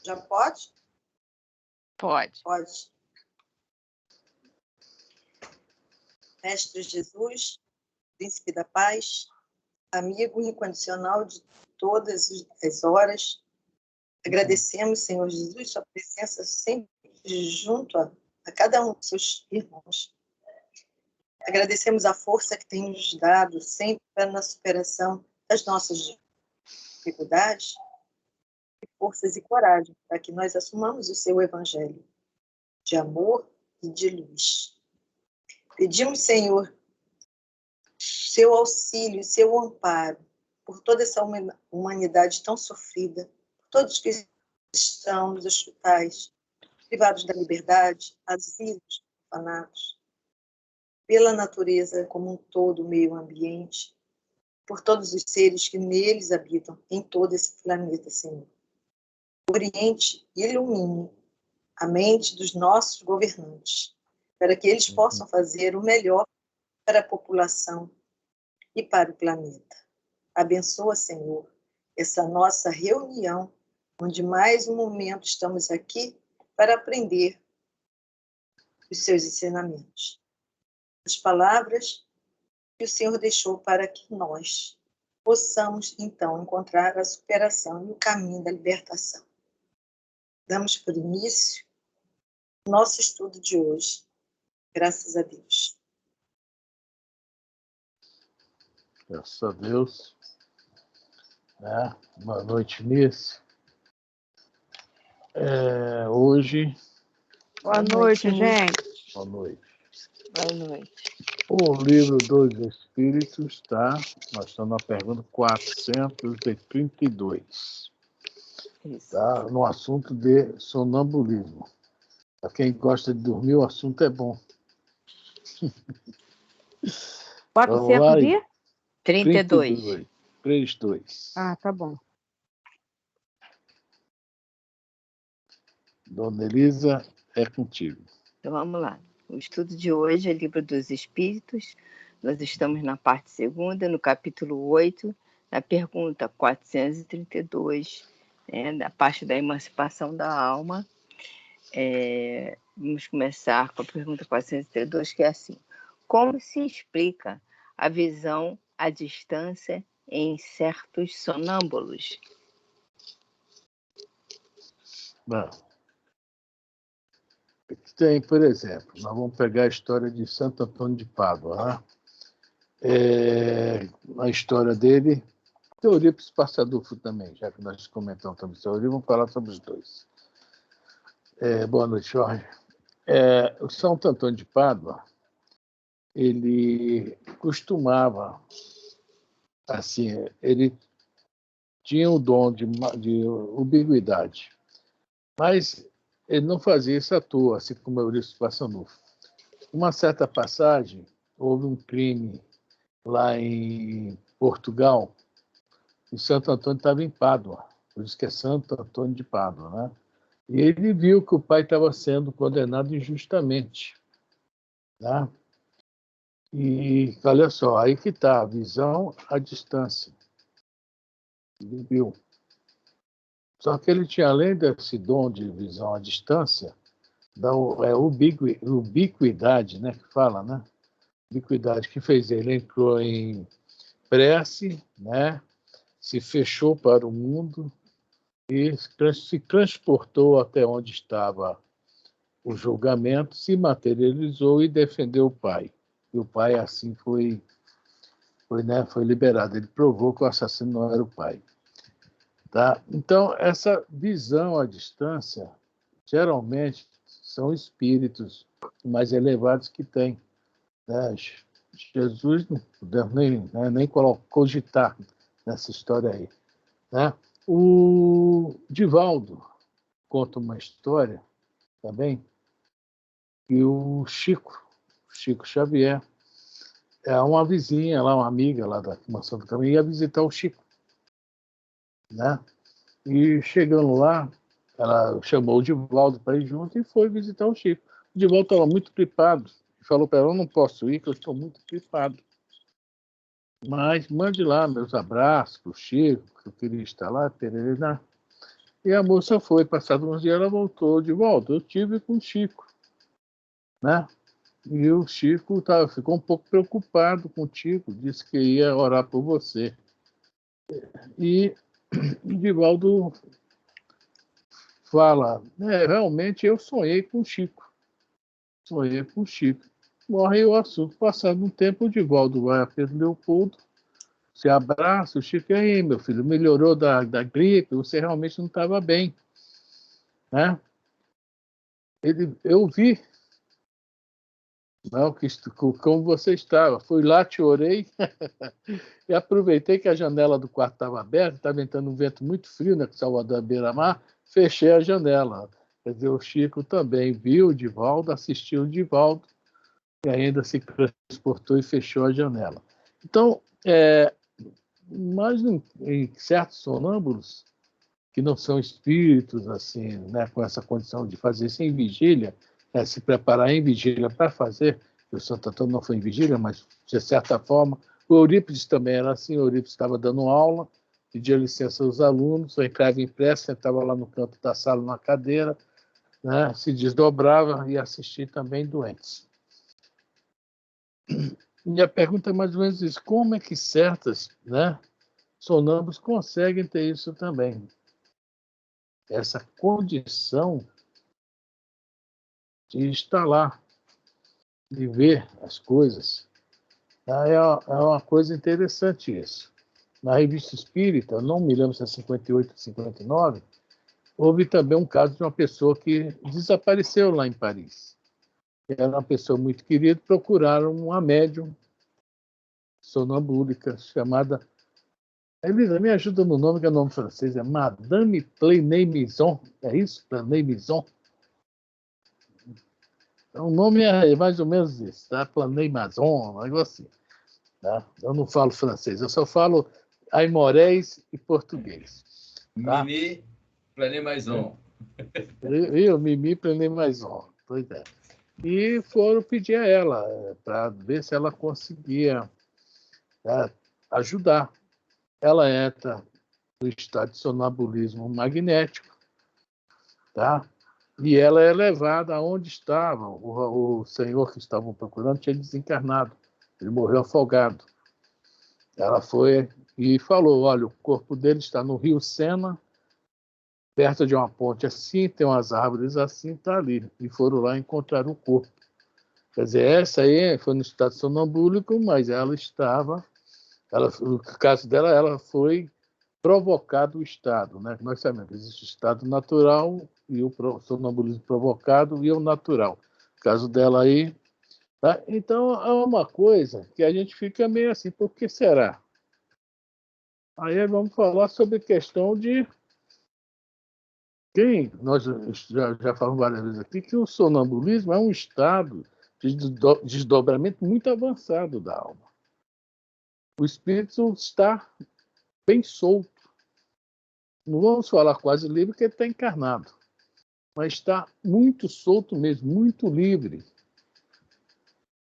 Já pode? Pode. Pode. Mestre Jesus, Príncipe da Paz, amigo incondicional de todas as horas, agradecemos, Senhor Jesus, sua presença sempre junto a cada um dos seus irmãos. Agradecemos a força que tem nos dado sempre na superação das nossas dificuldades, forças e coragem, para que nós assumamos o seu evangelho de amor e de luz. Pedimos, Senhor, seu auxílio, seu amparo por toda essa humanidade tão sofrida, por todos que estão nos hospitais, privados da liberdade, asilos, orfanatos, pela natureza como um todo, o meio ambiente, por todos os seres que neles habitam, em todo esse planeta, Senhor. Oriente e ilumine a mente dos nossos governantes, para que eles possam fazer o melhor para a população e para o planeta. Abençoa, Senhor, essa nossa reunião, onde mais um momento estamos aqui para aprender os seus ensinamentos. As palavras que o Senhor deixou para que nós possamos, então, encontrar a superação e o caminho da libertação. Damos por início o nosso estudo de hoje. Graças a Deus. Graças a Deus. Boa noite, Nice. Hoje... Boa noite, gente. Boa noite. Boa noite. O livro dos Espíritos, tá? Nós estamos na pergunta 432. Isso. Tá? No assunto de sonambulismo. Para quem gosta de dormir, o assunto é bom. 400 e? 32. 32. Ah, tá bom. Dona Elisa, é contigo. Então vamos lá. O estudo de hoje é Livro dos Espíritos. Nós estamos na parte 2ª, no capítulo 8, na pergunta 432, da parte da emancipação da alma. Vamos começar com a pergunta 432, que é assim: como se explica a visão à distância em certos sonâmbulos? Bom, tem, por exemplo, nós vamos pegar a história de Santo Antônio de Pádua. A história dele, teoria para Passadufo também, já que nós comentamos sobre teoria, vamos falar sobre os dois. Boa noite, Jorge. O Santo Antônio de Pádua, ele costumava, assim, ele tinha o dom de ubiquidade, mas ele não fazia isso à toa, assim como Eurípides Passanufo. Uma certa passagem, houve um crime lá em Portugal, e Santo Antônio estava em Pádua, por isso que é Santo Antônio de Pádua, né? E ele viu que o pai estava sendo condenado injustamente, né? E olha só, aí que está, a visão à distância. Ele viu. Só que ele tinha, além desse dom de visão à distância, da ubiquidade, né, que fala, né? Ubiquidade que fez ele entrou em prece, né? Se fechou para o mundo e se transportou até onde estava o julgamento, se materializou e defendeu o pai. E o pai assim foi liberado. Ele provou que o assassino não era o pai. Tá? Então, essa visão à distância, geralmente, são espíritos mais elevados que têm. Né? Jesus não podemos nem cogitar nessa história aí. Né? O Divaldo conta uma história também que o Chico Xavier, uma vizinha lá, uma amiga lá da Mansão do Caminho, ia visitar o Chico. Né? E chegando lá, ela chamou o Divaldo para ir junto e foi visitar o Chico. O Divaldo estava muito gripado. Falou para ela: eu não posso ir, que eu estou muito gripado. Mas mande lá meus abraços para o Chico, que eu queria estar lá. Pererena. E a moça foi, passado uns dias, ela voltou de volta. Eu tive com o Chico, né? E o Chico ficou um pouco preocupado contigo, disse que ia orar por você. E o Divaldo fala, realmente eu sonhei com o Chico. Sonhei com o Chico. Morre o assunto. Passado um tempo, o Divaldo vai a Pedro Leopoldo, se abraça, o Chico, e aí, meu filho, melhorou da gripe, você realmente não estava bem. Né? Eu vi, não, como você estava. Fui lá, te orei, e aproveitei que a janela do quarto estava aberta, estava entrando um vento muito frio, né, Salvador Beira-Mar, fechei a janela. Quer dizer, o Chico também viu o Divaldo, assistiu o Divaldo, e ainda se transportou e fechou a janela. Então, mas em certos sonâmbulos, que não são espíritos, assim, né, com essa condição de fazer isso em vigília, se preparar em vigília para fazer, o Santo Antônio não foi em vigília, mas, de certa forma, o Eurípides também era assim, o Eurípides estava dando aula, pedia licença aos alunos, entrava em prece, sentava lá no canto da sala, na cadeira, né, se desdobrava e assistia também doentes. E a pergunta é mais ou menos isso, como é que certas, né, sonâmbulos conseguem ter isso também? Essa condição de estar lá, de ver as coisas. É uma coisa interessante isso. Na Revista Espírita, não me lembro se é 58 ou 59, houve também um caso de uma pessoa que desapareceu lá em Paris. Era uma pessoa muito querida, procuraram uma médium sonambúlica chamada... Elisa, me ajuda no nome, que é o nome francês, é Madame Plenay-Mison, é isso? Plenay-Mison? O nome é mais ou menos isso, tá? Plenay-Mison, um negócio assim. Tá? Eu não falo francês, eu só falo aimorés e português. Tá? Mimi Plenay-Mison. Eu, Mimi Plenay-Mison. Pois é. E foram pedir a ela para ver se ela conseguia ajudar. Ela entra no estado de sonambulismo magnético, tá? E ela é levada aonde estava. O senhor que estavam procurando tinha desencarnado. Ele morreu afogado. Ela foi e falou, olha, o corpo dele está no Rio Sena, perto de uma ponte assim, tem umas árvores assim, está ali. E foram lá encontrar o corpo. Quer dizer, essa aí foi no estado sonambúlico, mas ela estava... no caso dela, ela foi provocado o estado, né? Nós sabemos que existe o estado natural e o sonambulismo provocado e o natural. No caso dela aí, tá? Então é uma coisa que a gente fica meio assim, por que será? Aí vamos falar sobre a questão de nós já falamos várias vezes aqui, que o sonambulismo é um estado de desdobramento muito avançado da alma. O espírito está bem solto. Não vamos falar quase livre, porque ele está encarnado. Mas está muito solto mesmo, muito livre.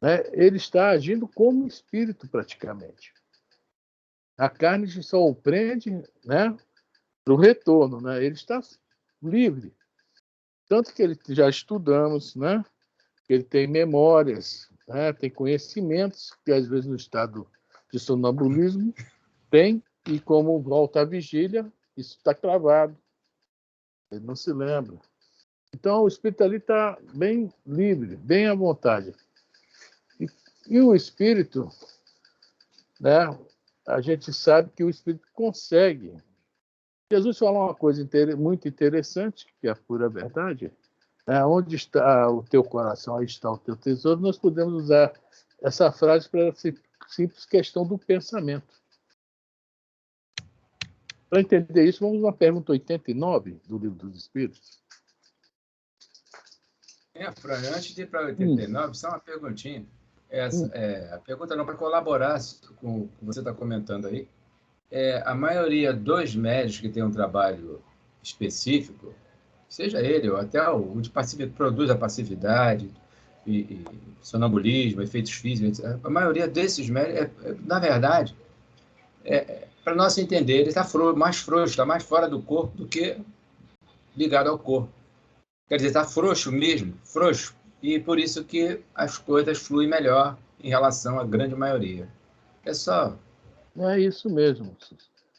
Né? Ele está agindo como espírito, praticamente. A carne só o prende, né, para o retorno. Né? Ele está livre. Tanto que ele já estudamos, né? Ele tem memórias, né? Tem conhecimentos, que às vezes no estado de sonambulismo tem, e como volta à vigília, isso está cravado. Ele não se lembra. Então, o espírito ali está bem livre, bem à vontade. E o espírito, né? A gente sabe que o espírito consegue. Jesus falou uma coisa muito interessante, que é a pura verdade. Onde está o teu coração, aí está o teu tesouro. Nós podemos usar essa frase para a simples questão do pensamento. Para entender isso, vamos a uma pergunta 89 do Livro dos Espíritos. Fran, antes de ir para 89, só uma perguntinha. A pergunta não, para colaborar com o que você está comentando aí. A maioria dos médicos que tem um trabalho específico, seja ele ou até o de produz a passividade, e sonambulismo, efeitos físicos, a maioria desses médicos, na verdade, para nós entender, ele está mais frouxo, está mais fora do corpo do que ligado ao corpo. Quer dizer, está frouxo mesmo, frouxo. E por isso que as coisas fluem melhor em relação à grande maioria. É só... É isso mesmo.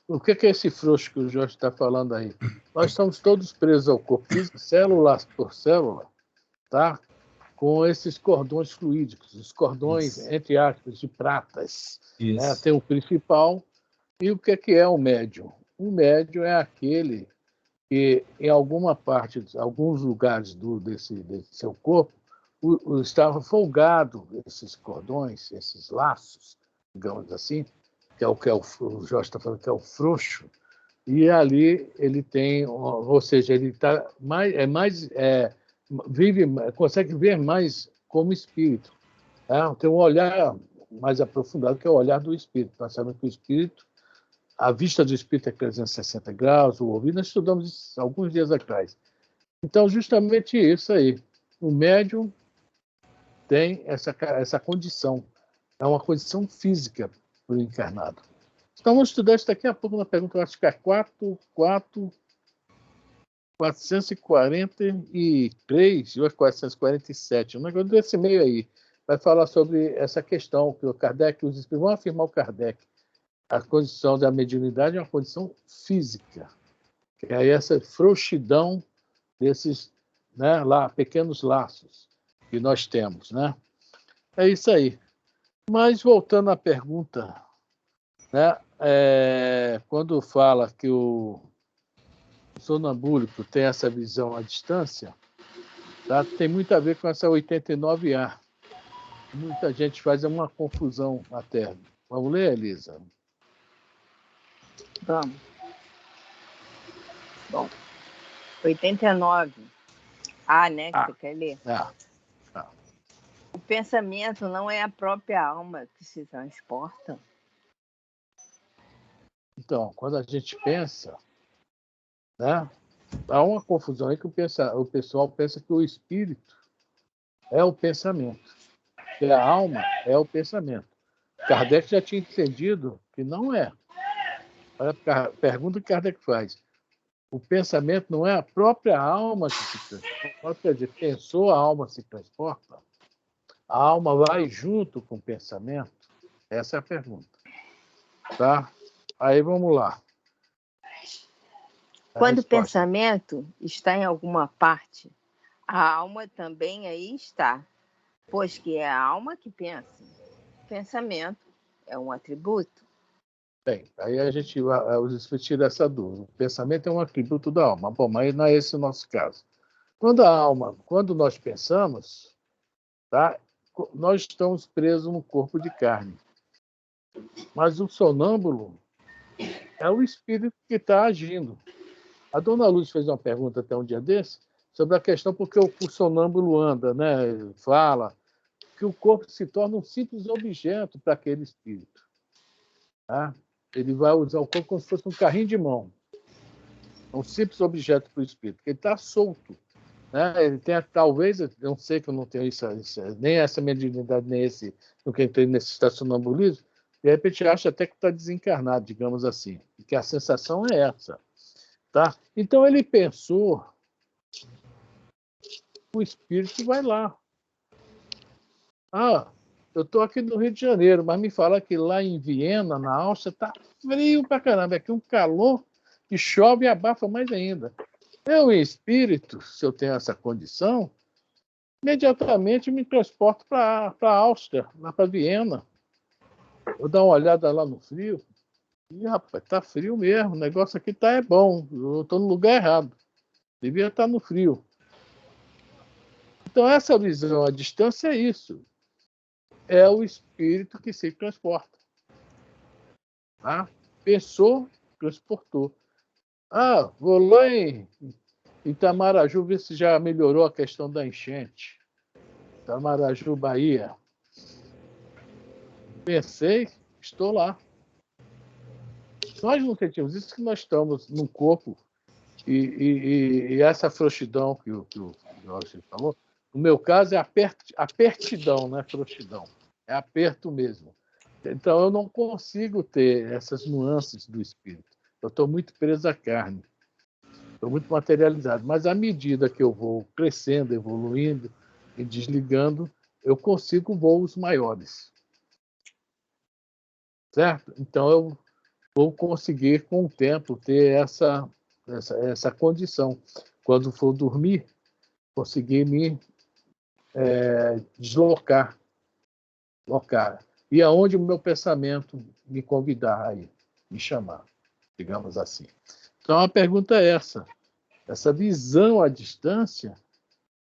O que é esse frouxo que o Jorge está falando aí? Nós estamos todos presos ao corpo físico, célula por célula, tá? Com esses cordões fluídicos, os cordões, Isso. entre aspas, de pratas. Né? Isso. Tem o principal. E o que é o médium? O médium é aquele que, em alguma parte, alguns lugares desse seu corpo, estava folgado esses cordões, esses laços, digamos assim, que é o Jorge está falando que é o frouxo, e ali ele tem, ou seja, ele está consegue ver mais como espírito. Tá? Tem um olhar mais aprofundado, que é o olhar do espírito. Nós sabemos que o espírito, a vista do espírito é 360 graus, o ouvido, nós estudamos isso alguns dias atrás. Então, justamente isso aí. O médium tem essa condição. É uma condição física para o encarnado. Então, vamos estudar isso daqui a pouco na pergunta, acho que é 443 ou 447, um negócio desse meio aí. Vai falar sobre essa questão que o Kardec, os espíritos vão afirmar o Kardec. A condição da mediunidade é uma condição física. Que é essa frouxidão desses, né, pequenos laços que nós temos, né? É isso aí. Mas voltando à pergunta, né, quando fala que o sonambúlico tem essa visão à distância, tá, tem muito a ver com essa 89A. Muita gente faz uma confusão até. Vamos ler, Elisa? Vamos. Bom, 89. Né? Que você quer ler? O pensamento não é a própria alma que se transporta? Então, quando a gente pensa, né, há uma confusão aí que o pessoal pensa que o espírito é o pensamento, que a alma é o pensamento. Kardec já tinha entendido que não é. Olha a pergunta que Kardec faz. O pensamento não é a própria alma que se transporta, quer dizer, pensou, a alma se transporta? A alma vai junto com o pensamento? Essa é a pergunta. Tá? Aí vamos lá. Quando o pensamento está em alguma parte, a alma também aí está, pois que é a alma que pensa. Pensamento é um atributo. Bem, aí os espíritos tiram essa dúvida. O pensamento é um atributo da alma. Bom, mas não é esse o nosso caso. Quando nós pensamos, tá, nós estamos presos no corpo de carne. Mas o sonâmbulo é o espírito que está agindo. A dona Luz fez uma pergunta até um dia desse sobre a questão porque o sonâmbulo anda, né, fala, que o corpo se torna um simples objeto para aquele espírito. Tá? Ele vai usar o corpo como se fosse um carrinho de mão. Um simples objeto para o espírito, porque ele está solto. Né? Ele tem, talvez, eu não sei que eu não tenho nem essa mediunidade, nem esse, no que entrei nesse estacionambulismo, de repente acha até que está desencarnado, digamos assim. E que a sensação é essa. Tá? Então ele pensou, o espírito vai lá. Eu estou aqui no Rio de Janeiro, mas me fala que lá em Viena, na Áustria, está frio pra caramba. Aqui um calor que chove e abafa mais ainda. Eu, em espírito, se eu tenho essa condição, imediatamente me transporto para a Áustria, lá para Viena. Vou dar uma olhada lá no frio. E, rapaz, tá frio mesmo. O negócio aqui é bom. Eu estou no lugar errado. Devia estar no frio. Então, essa visão à distância é isso. É o espírito que se transporta. Tá? Pensou, transportou. Vou lá em Itamaraju ver se já melhorou a questão da enchente. Itamaraju, Bahia. Pensei, estou lá. Nós não sentimos isso, que nós estamos num corpo e essa frouxidão que o Jorge falou, no meu caso é apertidão, não é frouxidão, é aperto mesmo. Então eu não consigo ter essas nuances do espírito. Eu estou muito preso à carne. Estou muito materializado. Mas à medida que eu vou crescendo, evoluindo e desligando, eu consigo voos maiores. Certo? Então, eu vou conseguir, com o tempo, ter essa condição. Quando for dormir, conseguir me deslocar. E aonde o meu pensamento me convidar aí, me chamar, digamos assim. Então, a pergunta é essa visão à distância,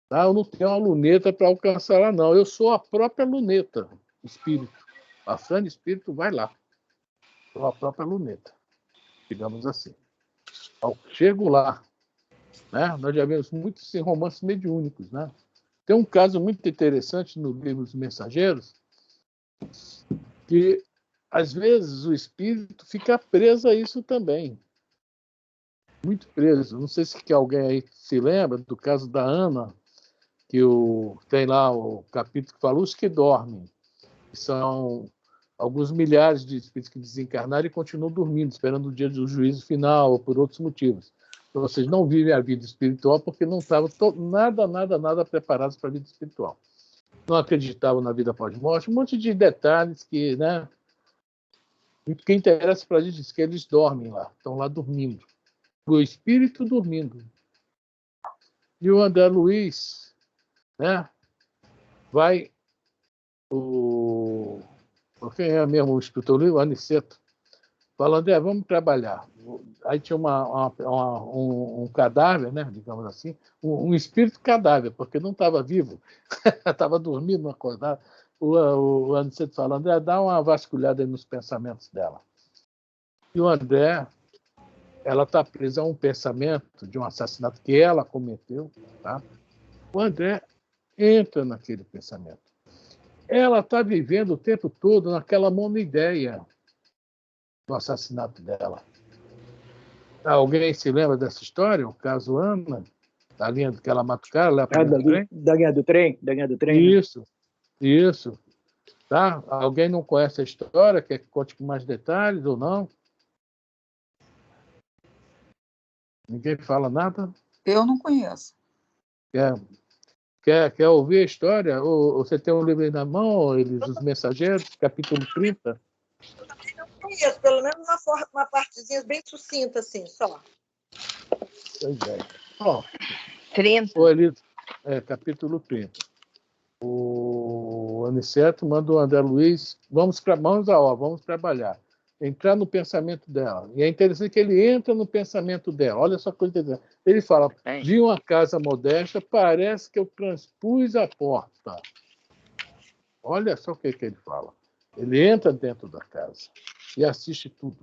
tá? Eu não tenho uma luneta para alcançar lá, não. Eu sou a própria luneta, espírito. Passando espírito, vai lá. Sou a própria luneta, digamos assim. Eu chego lá, né? Nós já vimos muitos romances mediúnicos, né? Tem um caso muito interessante no livro Dos Mensageiros, que às vezes o espírito fica preso a isso também. Muito preso. Não sei se alguém aí se lembra do caso da Ana, que tem lá o capítulo que fala os que dormem, que são alguns milhares de espíritos que desencarnaram e continuam dormindo, esperando o dia do juízo final ou por outros motivos. Então, vocês não vivem a vida espiritual porque não estavam nada preparados para a vida espiritual. Não acreditavam na vida pós-morte, um monte de detalhes que, né? O que interessa para a gente é que eles dormem lá, estão lá dormindo. O espírito dormindo. E o André Luiz, né? Vai quem é mesmo o escritor livre? O Aniceto. Fala, André, vamos trabalhar. Aí tinha um cadáver, né, digamos assim, um espírito cadáver, porque não estava vivo, estava dormindo, acordado. O Aniceto fala, André, dá uma vasculhada aí nos pensamentos dela. E o André, ela está presa a um pensamento de um assassinato que ela cometeu. Tá? O André entra naquele pensamento. Ela está vivendo o tempo todo naquela monoideia do assassinato dela. Alguém se lembra dessa história? O caso Ana, da linha que ela mata o cara, lá para o trem? Da linha do trem? Da linha do trem, Isso, né? Isso. Tá? Alguém não conhece a história? Quer que conte com mais detalhes ou não? Ninguém fala nada? Eu não conheço. Quer ouvir a história? Ou você tem um livro aí na mão, eles, Os Mensageiros, capítulo 30? Eu também não conheço, pelo menos uma partezinha bem sucinta, assim, só. Pois é. Ó, 30. Capítulo 30. O Aniceto manda o André Luiz, vamos trabalhar. Entrar no pensamento dela. E é interessante que ele entra no pensamento dela. Olha só a coisa interessante. Ele fala, vi uma casa modesta, parece que eu transpus a porta. Olha só o que ele fala. Ele entra dentro da casa e assiste tudo.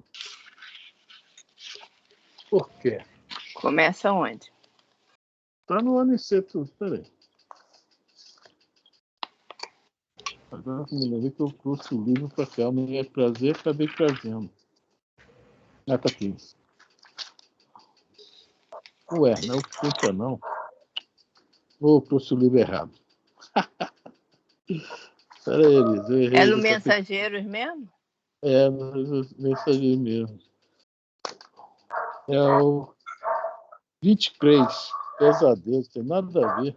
Por quê? Começa onde? Está no Aniceto. Espera aí. Agora me lembrei que eu trouxe o livro para cá. Não ia trazer, acabei trazendo. Está aqui. Ué, não é o 30 não. Ou trouxe o livro errado. Espera aí, Elisa. Eu errei, É no Mensageiros mesmo? É, no Mensageiros mesmo. É o 23. Pesadelo, tem nada a ver.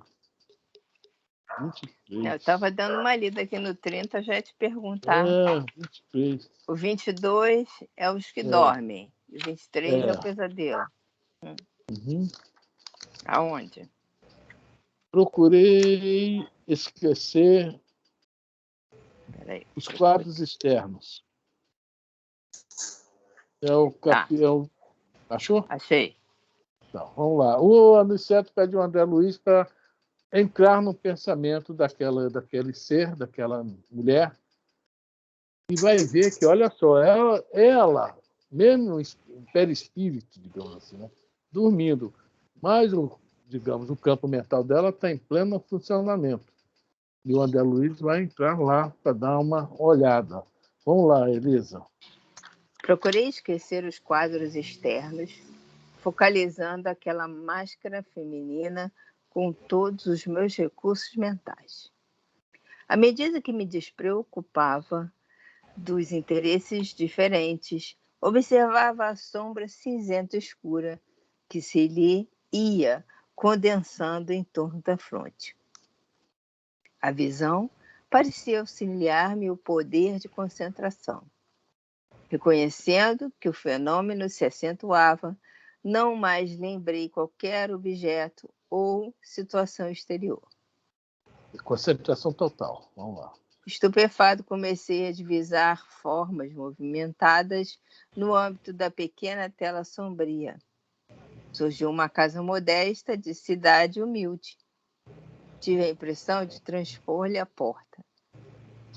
23. Eu estava dando uma lida aqui no 30, já ia te perguntar. 23. O 22 é os que dormem. E o 23 é o pesadelo. Uhum. Aonde? Procurei esquecer os quadros externos. Achou? Achei. Então, vamos lá. O Aniceto pede o André Luiz para entrar no pensamento daquele ser, daquela mulher, e vai ver que, olha só, ela mesmo perispírito, digamos assim, né, dormindo, mas o campo mental dela está em pleno funcionamento. E o André Luiz vai entrar lá para dar uma olhada. Vamos lá, Elisa. Procurei esquecer os quadros externos, focalizando aquela máscara feminina com todos os meus recursos mentais. À medida que me despreocupava dos interesses diferentes, observava a sombra cinzenta escura que se lhe ia condensando em torno da fronte. A visão parecia auxiliar-me o poder de concentração. Reconhecendo que o fenômeno se acentuava, não mais lembrei qualquer objeto ou situação exterior. Concentração total. Vamos lá. Estupefado, comecei a divisar formas movimentadas no âmbito da pequena tela sombria. Surgiu uma casa modesta de cidade humilde. Tive a impressão de transpor-lhe a porta.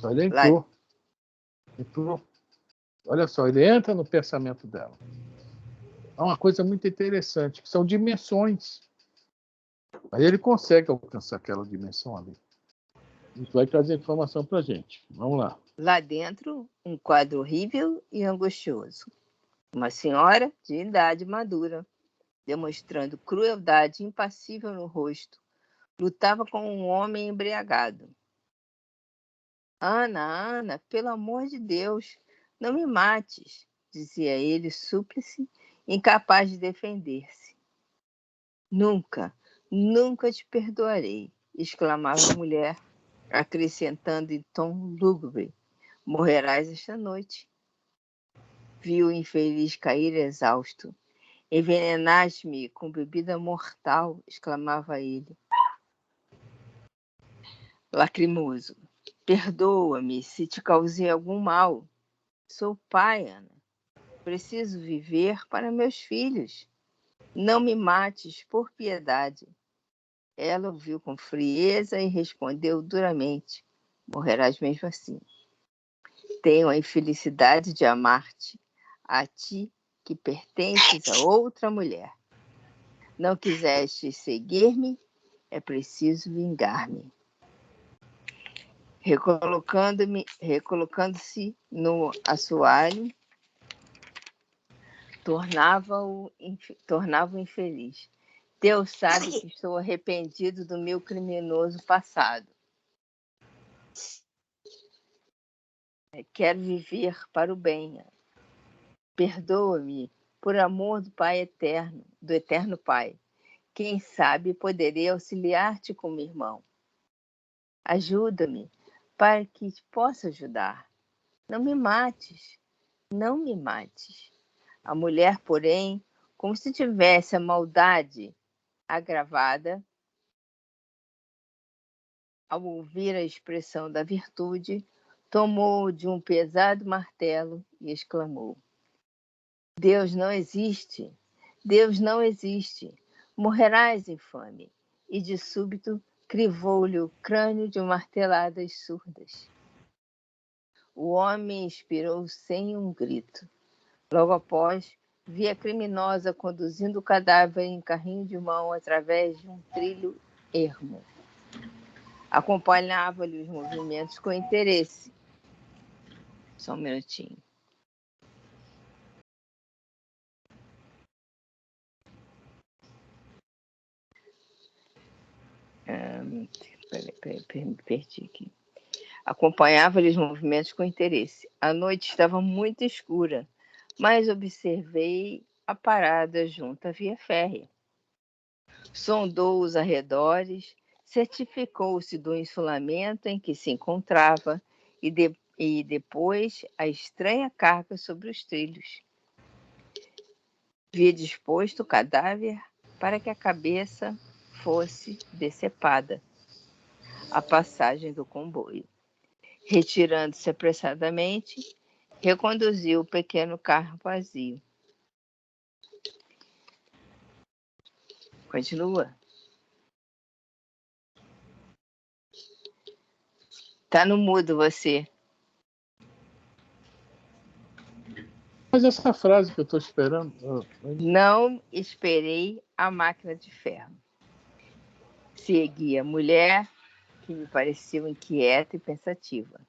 Ele entrou. Entrou. Olha só, ele entra no pensamento dela. É uma coisa muito interessante, que são dimensões. Aí ele consegue alcançar aquela dimensão ali. Isso vai trazer informação para a gente. Vamos lá. Lá dentro, um quadro horrível e angustioso. Uma senhora de idade madura, demonstrando crueldade impassível no rosto, lutava com um homem embriagado. Ana, pelo amor de Deus, não me mates, dizia ele, súplice, incapaz de defender-se. Nunca te perdoarei, exclamava a mulher, acrescentando em tom lúgubre, morrerás esta noite. Viu o infeliz cair exausto. Envenenaste-me com bebida mortal, exclamava ele. Lacrimoso. Perdoa-me se te causei algum mal. Sou pai, Ana. Preciso viver para meus filhos. Não me mates, por piedade. Ela ouviu com frieza e respondeu duramente. Morrerás mesmo assim. Tenho a infelicidade de amar-te, a ti que pertences a outra mulher. Não quiseste seguir-me, é preciso vingar-me. Recolocando-se no assoalho, tornava-o infeliz. Deus sabe que estou arrependido do meu criminoso passado. Quero viver para o bem. Perdoa-me por amor do Pai eterno, do eterno Pai. Quem sabe poderei auxiliar-te como irmão. Ajuda-me para que te possa ajudar. Não me mates. A mulher, porém, como se tivesse a maldade agravada, ao ouvir a expressão da virtude, tomou de um pesado martelo e exclamou: Deus não existe! Morrerás, infame! E de súbito crivou-lhe o crânio de marteladas surdas. O homem expirou sem um grito. Logo após, vi a criminosa conduzindo o cadáver em carrinho de mão através de um trilho ermo. Acompanhava-lhe os movimentos com interesse. Só um minutinho. Me perdi aqui. Acompanhava-lhe os movimentos com interesse. A noite estava muito escura, mas observei a parada junto à via férrea. Sondou os arredores, certificou-se do insulamento em que se encontrava e depois a estranha carga sobre os trilhos. Via disposto o cadáver para que a cabeça fosse decepada. A passagem do comboio. Retirando-se apressadamente, reconduziu o pequeno carro vazio. Continua. Tá no mudo você. Mas essa frase que eu estou esperando... Não esperei a máquina de ferro. Segui a mulher, que me pareceu inquieta e pensativa.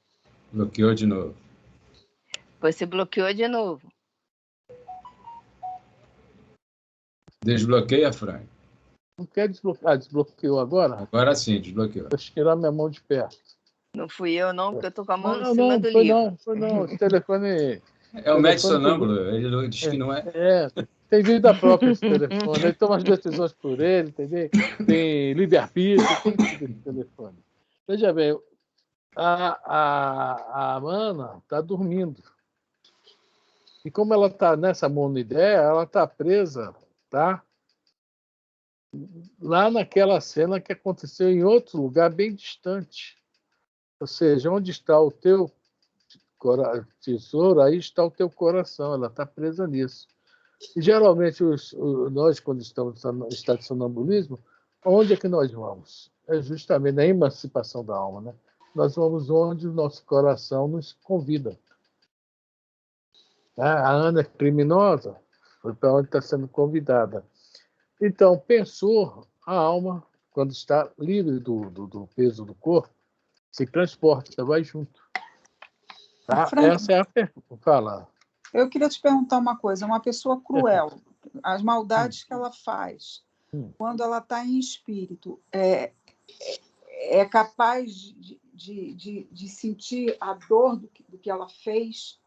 Bloqueou de novo. Você bloqueou de novo. Desbloqueia, Frank. Não quer desbloquear. Desbloqueou agora? Agora sim, desbloqueou. Deixa eu tirar minha mão de perto. Não fui eu, não, porque eu estou com a mão em cima do livro. Não, foi não. Esse telefone... É o médico sonâmbulo, ele diz que não é. tem vida própria esse telefone. Ele toma as decisões por ele, entendeu? Tem livre-arbítrio, tem tudo esse telefone. Veja bem, a Ana está dormindo. E como ela está nessa monoideia, ela está presa, tá? Lá naquela cena que aconteceu em outro lugar bem distante. Ou seja, onde está o teu tesouro, aí está o teu coração. Ela está presa nisso. E geralmente nós, quando estamos no estado de sonambulismo, onde é que nós vamos? É justamente na emancipação da alma, né? Nós vamos onde o nosso coração nos convida. A Ana é criminosa, foi para onde está sendo convidada. Então, pensou, a alma, quando está livre do peso do corpo, se transporta, vai junto. Tá? Essa é a pergunta. Fala. Eu queria te perguntar uma coisa. Uma pessoa cruel, as maldades que ela faz, quando ela está em espírito, é capaz de sentir a dor do que ela fez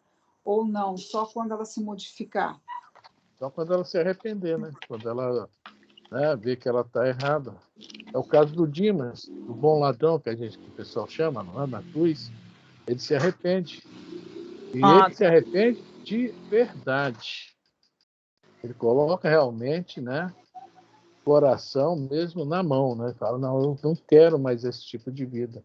ou não? Só quando ela se modificar? Só quando ela se arrepender, né? Quando ela vê que ela está errada. É o caso do Dimas, do bom ladrão, que o pessoal chama, não é? Na cruz. Ele se arrepende. E ele se arrepende de verdade. Ele coloca realmente, né, o coração mesmo na mão, né? Fala, não, eu não quero mais esse tipo de vida.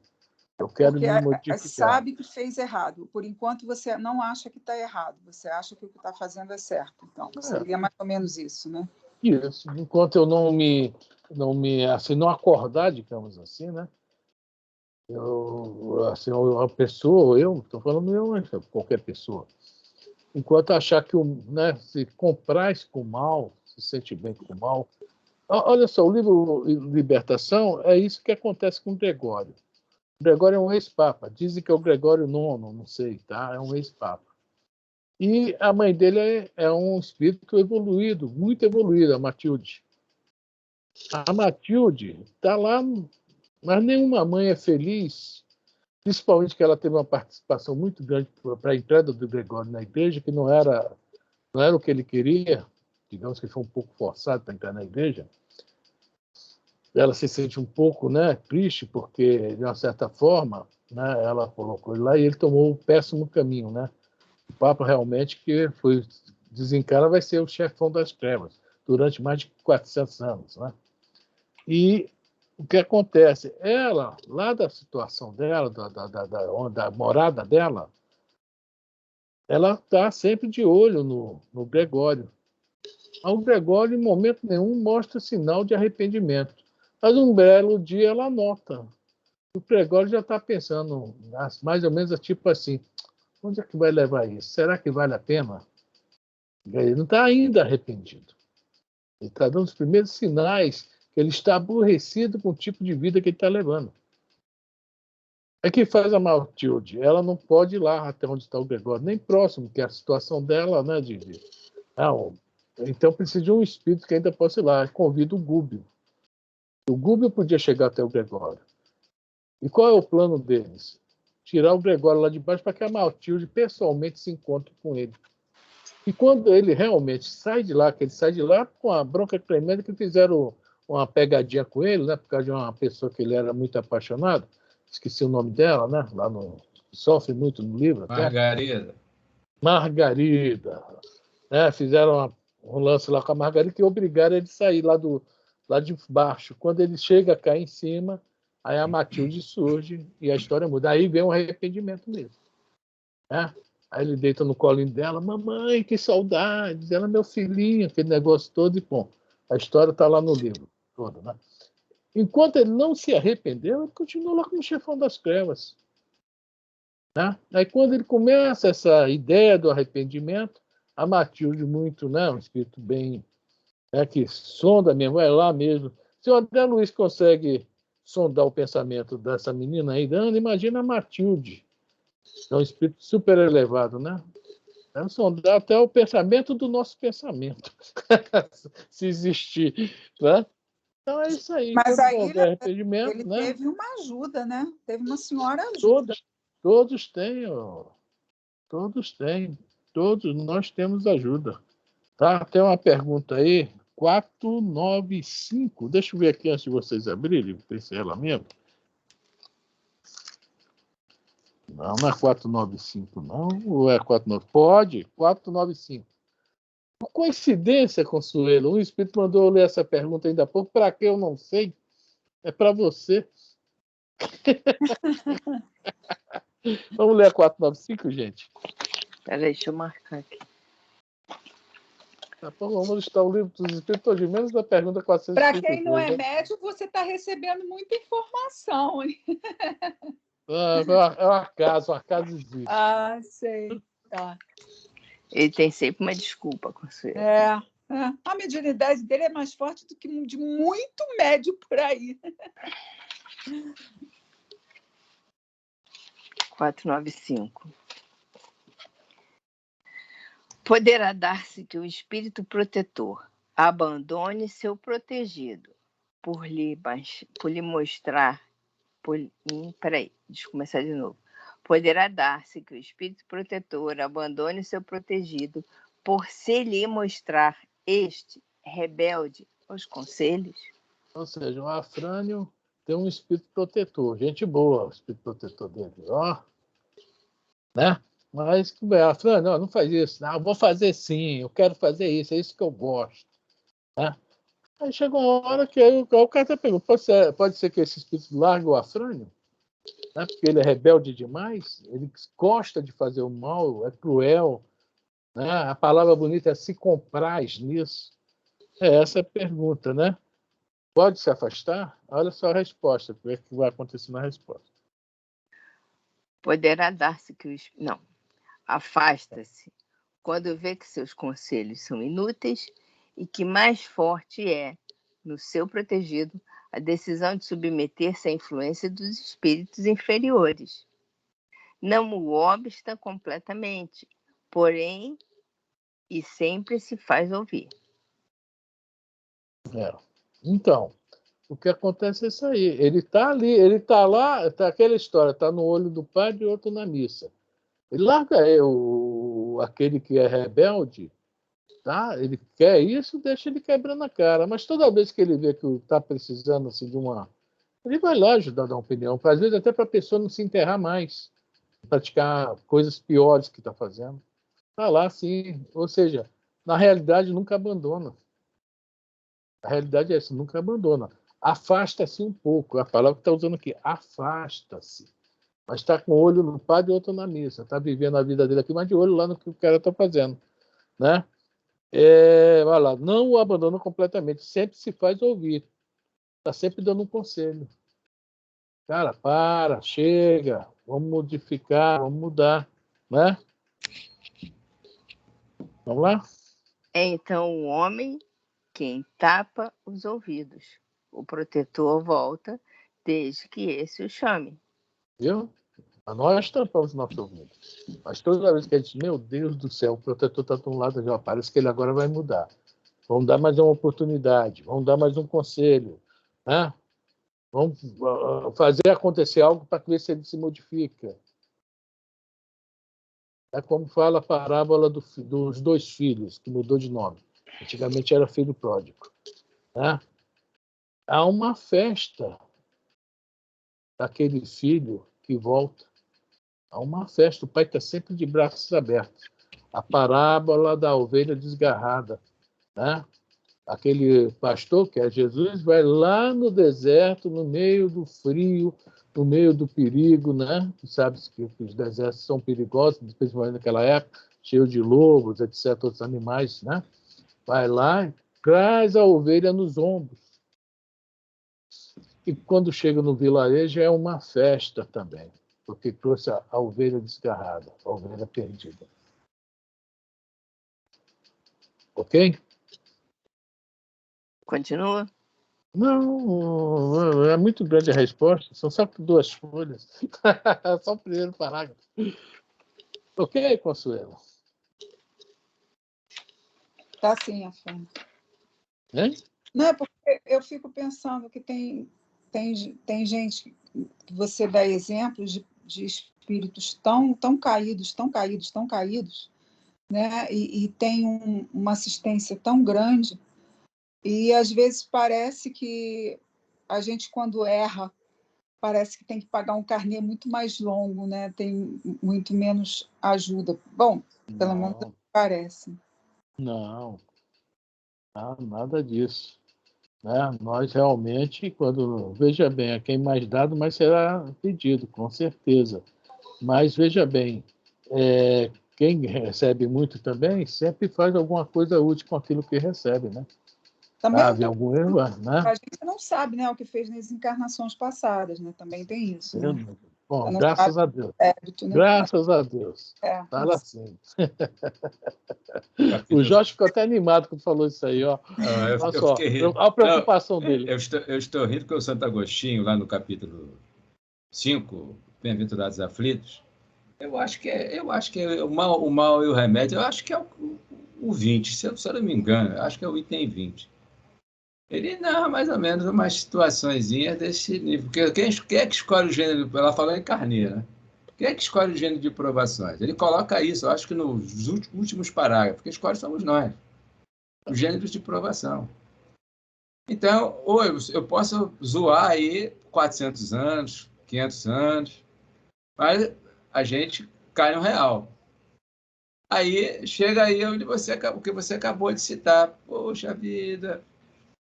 Eu quero me modificar. Sabe que fez errado. Por enquanto, você não acha que está errado. Você acha que o que está fazendo é certo. Então, seria mais ou menos isso, né? Isso. Enquanto eu assim, não acordar, digamos assim, né? Assim, uma pessoa, eu estou falando eu, mas qualquer pessoa. Enquanto achar que né, se compraz com o mal, se sente bem com o mal. Olha só, o livro Libertação é isso que acontece com o Gregório. O Gregório é um ex-papa. Dizem que é o Gregório IX, não sei, tá? É um ex-papa. E a mãe dele é um espírito evoluído, muito evoluído, a Matilde. A Matilde está lá, mas nenhuma mãe é feliz, principalmente que ela teve uma participação muito grande para a entrada do Gregório na igreja, que não era o que ele queria, digamos que foi um pouco forçado para entrar na igreja. Ela se sente um pouco, né, triste, porque, de uma certa forma, né, ela colocou ele lá e ele tomou o péssimo caminho. Né? O Papa realmente que foi desencara, vai ser o chefão das trevas, durante mais de 400 anos. Né? E o que acontece? Ela, lá da situação dela, da morada dela, ela está sempre de olho no Gregório. O Gregório, em momento nenhum, mostra sinal de arrependimento. Mas um belo dia ela nota. O Gregório já está pensando, mais ou menos tipo assim, onde é que vai levar isso? Será que vale a pena? Ele não está ainda arrependido. Ele está dando os primeiros sinais que ele está aborrecido com o tipo de vida que ele está levando. É que faz a Matilde. Ela não pode ir lá até onde está o Gregório, nem próximo, que é a situação dela, né, então precisa de um espírito que ainda possa ir lá. Convida o Gúbio. O Gúbio podia chegar até o Gregório. E qual é o plano deles? Tirar o Gregório lá de baixo para que a Matilde pessoalmente se encontre com ele. E quando ele realmente sai de lá, que ele sai de lá com a bronca tremenda que fizeram uma pegadinha com ele, né, por causa de uma pessoa que ele era muito apaixonado, esqueci o nome dela, né, lá sofre muito no livro. Margarida. Margarida. Né, fizeram um lance lá com a Margarida que obrigaram ele a sair lá de baixo. Quando ele chega a cair em cima, aí a Matilde surge e a história muda. Aí vem um arrependimento mesmo. Né? Aí ele deita no colinho dela, mamãe, que saudades, ela é meu filhinho, aquele negócio todo, e bom, a história está lá no livro todo. Né? Enquanto ele não se arrependeu, ele continua lá como chefão das trevas. Né? Aí quando ele começa essa ideia do arrependimento, a Matilde, muito, né, um espírito bem, que sonda mesmo, é lá mesmo. Se o André Luiz consegue sondar o pensamento dessa menina aí, Ana, imagina a Matilde. É um espírito super elevado, né? É sondar até o pensamento do nosso pensamento, se existir. Né? Então é isso aí. Mas aí arrependimento, ele né? teve uma ajuda, né? Teve uma senhora ajuda. Todos têm, todos nós temos ajuda. Tá? Tem uma pergunta aí, 495. Deixa eu ver aqui antes de vocês abrirem, ver se é ela mesmo. Não, não é 495, não. Ou é 495? Pode, 495. Por coincidência, Consuelo, um espírito mandou eu ler essa pergunta ainda há pouco. Para que eu não sei? É para você. Vamos ler a 495, gente? Peraí, deixa eu marcar aqui. Tá bom, vamos listar o livro dos espíritos de menos da pergunta 452. Para quem não é médium, você está recebendo muita informação, hein? É um acaso existe. Ah, sei. Tá. Ele tem sempre uma desculpa, Consuelo. A mediunidade dele é mais forte do que de muito médio por aí. 495. Poderá dar-se que o espírito protetor abandone seu protegido por lhe mostrar. Peraí, deixa eu começar de novo. Poderá dar-se que o espírito protetor abandone seu protegido por se lhe mostrar este rebelde aos conselhos? Ou seja, o Afrânio tem um espírito protetor, gente boa, o espírito protetor dele, ó, né? Mas, Afrânio, não faz isso, não, eu vou fazer sim, eu quero fazer isso, é isso que eu gosto, né? Aí chega uma hora que aí, o cara até pergunta, pode ser que esse espírito largue o Afrânio? Né? Porque ele é rebelde demais, ele gosta de fazer o mal, é cruel, né? A palavra bonita é se compraz nisso. É essa a pergunta, né? Pode se afastar? Olha só a resposta, o que vai acontecer na resposta. Poderá dar-se que não, afasta-se quando vê que seus conselhos são inúteis e que mais forte é, no seu protegido, a decisão de submeter-se à influência dos espíritos inferiores. Não o obsta completamente, porém, e sempre se faz ouvir. Então, o que acontece é isso aí. Ele está ali, ele está lá, tá aquela história, está no olho do padre e outro na missa. Ele larga aquele que é rebelde, tá? Ele quer isso, deixa ele quebrando a cara. Mas toda vez que ele vê que está precisando assim, de uma. Ele vai lá ajudar a dar uma opinião, às vezes até para a pessoa não se enterrar mais, praticar coisas piores que está fazendo. Está lá, sim. Ou seja, na realidade, nunca abandona. A realidade é essa, nunca abandona. Afasta-se um pouco. A palavra que está usando aqui, afasta-se. Mas está com o olho no padre e outro na missa. Está vivendo a vida dele aqui, mas de olho lá no que o cara está fazendo. Né? Vai lá, não o abandona completamente. Sempre se faz ouvir. Está sempre dando um conselho. Cara, chega. Vamos modificar, vamos mudar. Né? Vamos lá? É então o homem quem tapa os ouvidos. O protetor volta desde que esse o chame. Viu? Nós tampamos os nossos ouvidos. Mas toda vez que a gente diz, meu Deus do céu, o protetor está de um lado, já parece que ele agora vai mudar. Vamos dar mais uma oportunidade, vamos dar mais um conselho. Né? Vamos fazer acontecer algo para ver se ele se modifica. É como fala a parábola dos dois filhos, que mudou de nome. Antigamente era filho pródigo. Né? Há uma festa daquele filho que volta. Há uma festa, o pai está sempre de braços abertos. A parábola da ovelha desgarrada. Né? Aquele pastor, que é Jesus, vai lá no deserto, no meio do frio, no meio do perigo, né? Sabe que os desertos são perigosos, principalmente naquela época, cheio de lobos, etc., outros animais, né? Vai lá e traz a ovelha nos ombros. E quando chega no vilarejo é uma festa também, porque trouxe a ovelha desgarrada, a ovelha perdida. Ok? Continua? Não, é muito grande a resposta, são só 2 folhas. Só o primeiro parágrafo. Ok, Consuelo? Tá sim, Afrânio. Não, é porque eu fico pensando que tem gente que você dá exemplos de espíritos tão caídos, né? E tem uma assistência tão grande, e às vezes parece que a gente, quando erra, parece que tem que pagar um carnê muito mais longo, né? Tem muito menos ajuda. Bom, pelo menos parece. Não, nada disso. Né? Nós realmente, quando veja bem, a quem mais dado, mais será pedido, com certeza. Mas veja bem, quem recebe muito também sempre faz alguma coisa útil com aquilo que recebe, né? Também algum erro, né? A gente não sabe, né, o que fez nas encarnações passadas, né? Também tem isso. Né? Bom, graças a Deus. Débito, né? Graças a Deus. Fala assim. O Jorge ficou até animado quando falou isso aí, ó. Olha só, olha a preocupação dele. Eu estou rindo porque o Santo Agostinho, lá no capítulo 5, Bem-aventurados aflitos, eu acho que é o mal e o remédio, eu acho que é o 20, se eu não me engano, eu acho que é o item 20. Ele narra mais ou menos umas situaçõezinhas desse nível. Porque quem é que escolhe o gênero? Ela falou em Carneiro, né? Quem é que escolhe o gênero de provações? Ele coloca isso, eu acho que nos últimos parágrafos. Quem escolhe somos nós. Os gêneros de provação. Então, ou eu posso zoar aí 400 anos, 500 anos, mas a gente cai no real. Aí chega aí onde o que você acabou de citar. Poxa vida,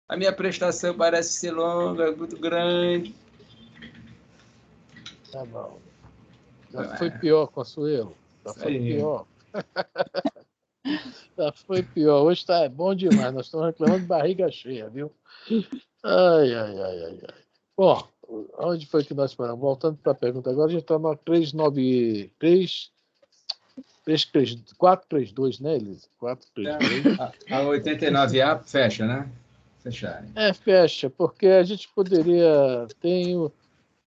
a minha prestação parece ser longa, muito grande. Tá bom. Já foi pior, Consuelo. Já foi pior. Já foi pior. Hoje está bom demais. Nós estamos reclamando de barriga cheia, viu? Ai. Bom, onde foi que nós paramos? Voltando para a pergunta agora, a gente está na 432, né, Elisa? 432. A 89A fecha, né? Fechar. Fecha, porque a gente poderia...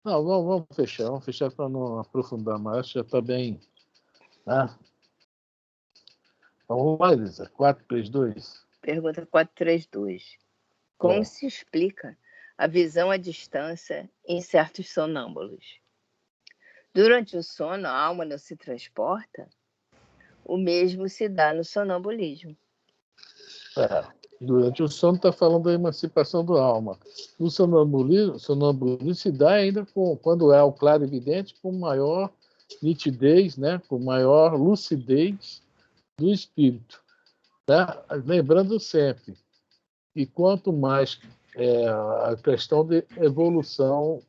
Não, vamos fechar para não aprofundar mais, já está bem... Né? Vamos lá, Elisa, 432. Pergunta 432. Como se explica a visão à distância em certos sonâmbulos? Durante o sono, a alma não se transporta? O mesmo se dá no sonambulismo. Durante o sono está falando da emancipação da alma. No sonambulismo se dá ainda quando é o claro evidente, com maior nitidez, né? Com maior lucidez do espírito. Tá? Lembrando sempre que quanto mais a questão de evolução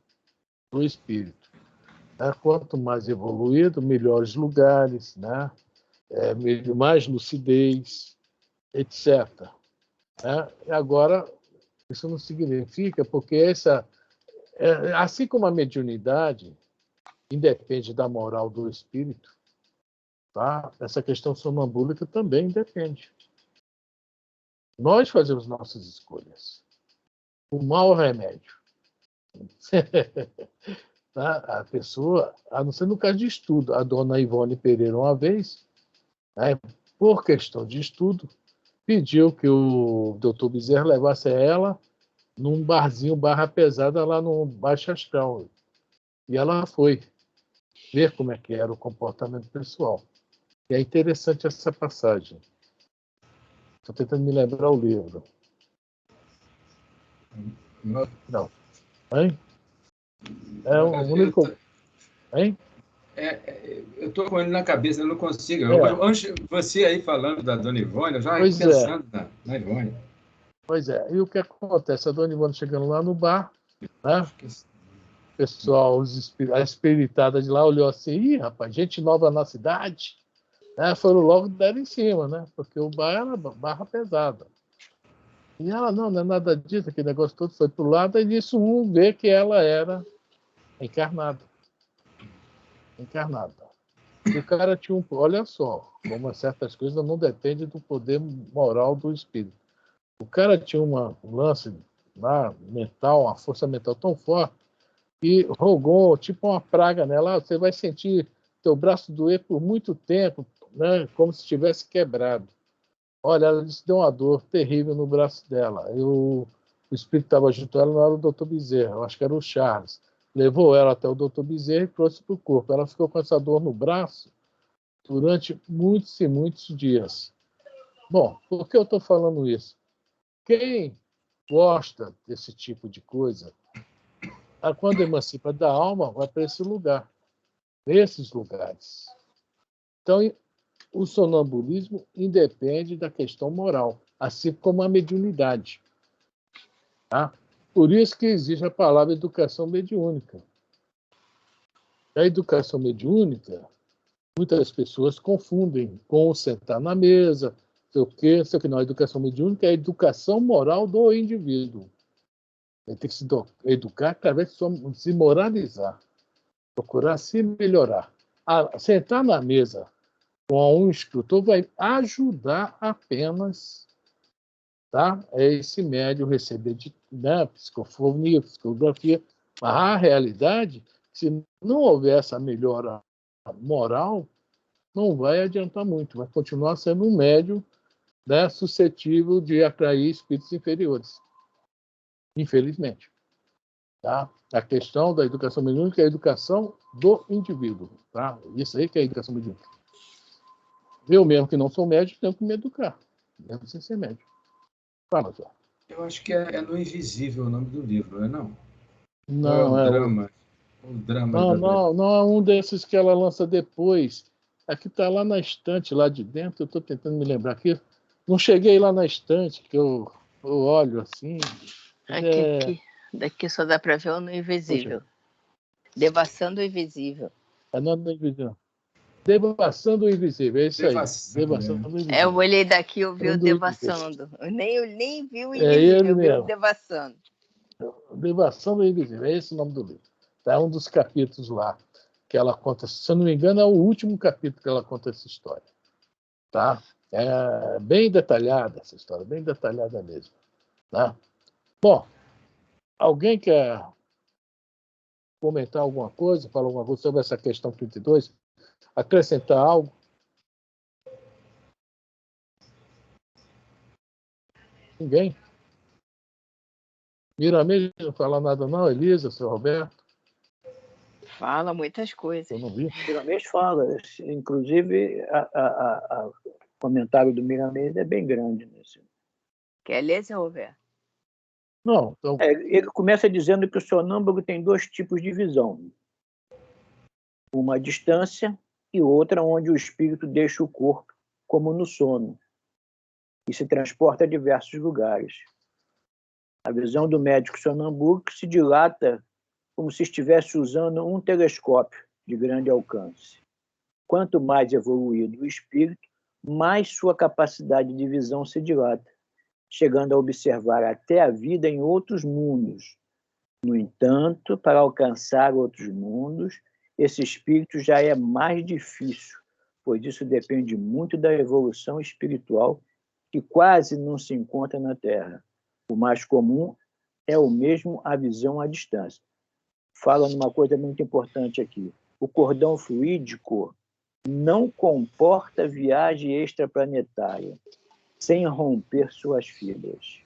do espírito, né? Quanto mais evoluído, melhores lugares, né? Mais lucidez, etc. Agora, isso não significa, porque assim como a mediunidade independe da moral do espírito, tá? Essa questão sonambúlica também depende. Nós fazemos nossas escolhas. O mal é remédio. Tá? A pessoa, a não ser no caso de estudo, a dona Ivone Pereira, uma vez, né, por questão de estudo, pediu que o doutor Bezerra levasse ela num barzinho, barra pesada, lá no Baixo Astral. E ela foi ver como é que era o comportamento pessoal. E é interessante essa passagem. Estou tentando me lembrar o livro. Não. Hein? O único... Hein? Eu estou com ele na cabeça, eu não consigo. Antes, você aí falando da Dona Ivone, eu já ia pensando na Ivone. Pois é. E o que acontece? A Dona Ivone chegando lá no bar, né? O pessoal, a espiritada de lá olhou assim, ih, rapaz, gente nova na cidade, né? Foram logo dar em cima, né? Porque o bar era barra pesada. E ela, não é nada disso, aquele negócio todo foi pro lado, e nisso vê que ela era encarnada. E o cara tinha olha só, como certas coisas não dependem do poder moral do espírito. O cara tinha um lance mental, uma força mental tão forte, e rogou tipo uma praga nela. Você vai sentir teu braço doer por muito tempo, né? Como se tivesse quebrado. Olha, ela disse que deu uma dor terrível no braço dela. O espírito estava junto a ela, não era o doutor Bezerra, eu acho que era o Charles. Levou ela até o doutor Bezerra e trouxe para o corpo. Ela ficou com essa dor no braço durante muitos e muitos dias. Bom, por que eu estou falando isso? Quem gosta desse tipo de coisa, quando emancipa da alma, vai para esse lugar, nesses lugares. Então, o sonambulismo independe da questão moral, assim como a mediunidade. Tá? Por isso que existe a palavra educação mediúnica. A educação mediúnica, muitas pessoas confundem com o sentar na mesa, sei o quê, sei o que não. A educação mediúnica é a educação moral do indivíduo. Ele tem que se educar através de se moralizar, procurar se melhorar. Sentar na mesa com um instrutor vai ajudar apenas, tá? Esse médium receber psicofonia, psicografia. Mas a realidade, se não houver essa melhora moral, não vai adiantar muito, vai continuar sendo um médium, né, suscetível de atrair espíritos inferiores, infelizmente. Tá? A questão da educação mediúnica é a educação do indivíduo. Tá? Isso aí que é a educação mediúnica. Eu mesmo que não sou médico, tenho que me educar, mesmo sem ser médico. Fala, João. Eu acho que é No Invisível o nome do livro, não é não? Não, é o drama? O drama não é um desses que ela lança depois. Aqui está lá na estante, lá de dentro. Eu estou tentando me lembrar aqui. Não cheguei lá na estante, que eu olho assim. Daqui só dá para ver o No Invisível. Poxa. Devassando o Invisível. É nome do Invisível. Devassando o Invisível, é isso aí. Devassando o Invisível. Eu olhei daqui e vi o Devassando. Eu nem vi o Invisível, eu vi o Devassando. Devassando o Invisível, é esse o nome do livro. É um dos capítulos lá que ela conta, se eu não me engano, é o último capítulo que ela conta essa história. Tá? É bem detalhada essa história, bem detalhada mesmo. Tá? Bom, alguém quer comentar alguma coisa, falar alguma coisa sobre essa questão 32? Acrescentar algo? Ninguém? Miramês não fala nada não, Elisa, seu Roberto? Fala muitas coisas. Eu não vi. Miramês fala, inclusive o comentário do Miramês é bem grande nesse. Quer ler, seu Roberto? Não, então... Ele começa dizendo que o sonâmbulo tem dois tipos de visão. Uma à distância e outra onde o espírito deixa o corpo, como no sono, e se transporta a diversos lugares. A visão do médico sonambúlico se dilata como se estivesse usando um telescópio de grande alcance. Quanto mais evoluído o espírito, mais sua capacidade de visão se dilata, chegando a observar até a vida em outros mundos. No entanto, para alcançar outros mundos, esse espírito já é mais difícil, pois isso depende muito da evolução espiritual que quase não se encontra na Terra. O mais comum é o mesmo a visão à distância. Fala numa coisa muito importante aqui. O cordão fluídico não comporta viagem extraplanetária sem romper suas fibras.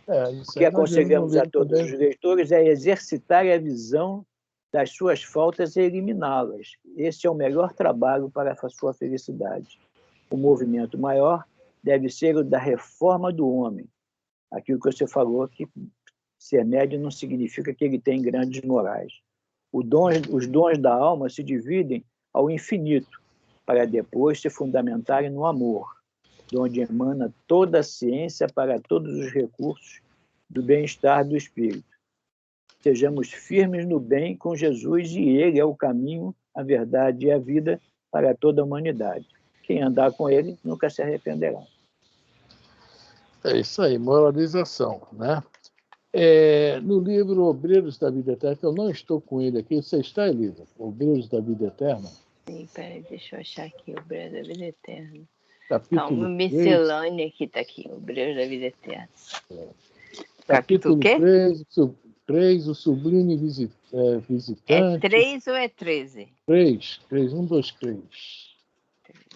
O que aconselhamos a todos os leitores é exercitar a visão das suas faltas e eliminá-las. Esse é o melhor trabalho para a sua felicidade. O movimento maior deve ser o da reforma do homem. Aquilo que você falou, que ser médium não significa que ele tem grandes morais. Os dons da alma se dividem ao infinito, para depois se fundamentarem no amor, de onde emana toda a ciência para todos os recursos do bem-estar do espírito. Sejamos firmes no bem com Jesus, e ele é o caminho, a verdade e a vida para toda a humanidade. Quem andar com ele nunca se arrependerá. É isso aí, moralização, né? No livro Obreiros da Vida Eterna, que eu não estou com ele aqui, você está, Elisa? Obreiros da Vida Eterna? Sim, peraí, deixa eu achar aqui, Obreiros da Vida Eterna. Capítulo uma miscelânea aqui, está aqui, Obreiros da Vida Eterna. Capítulo 3, o Sublime Visitante. É 3 ou é 13? 3, 1, 2, 3.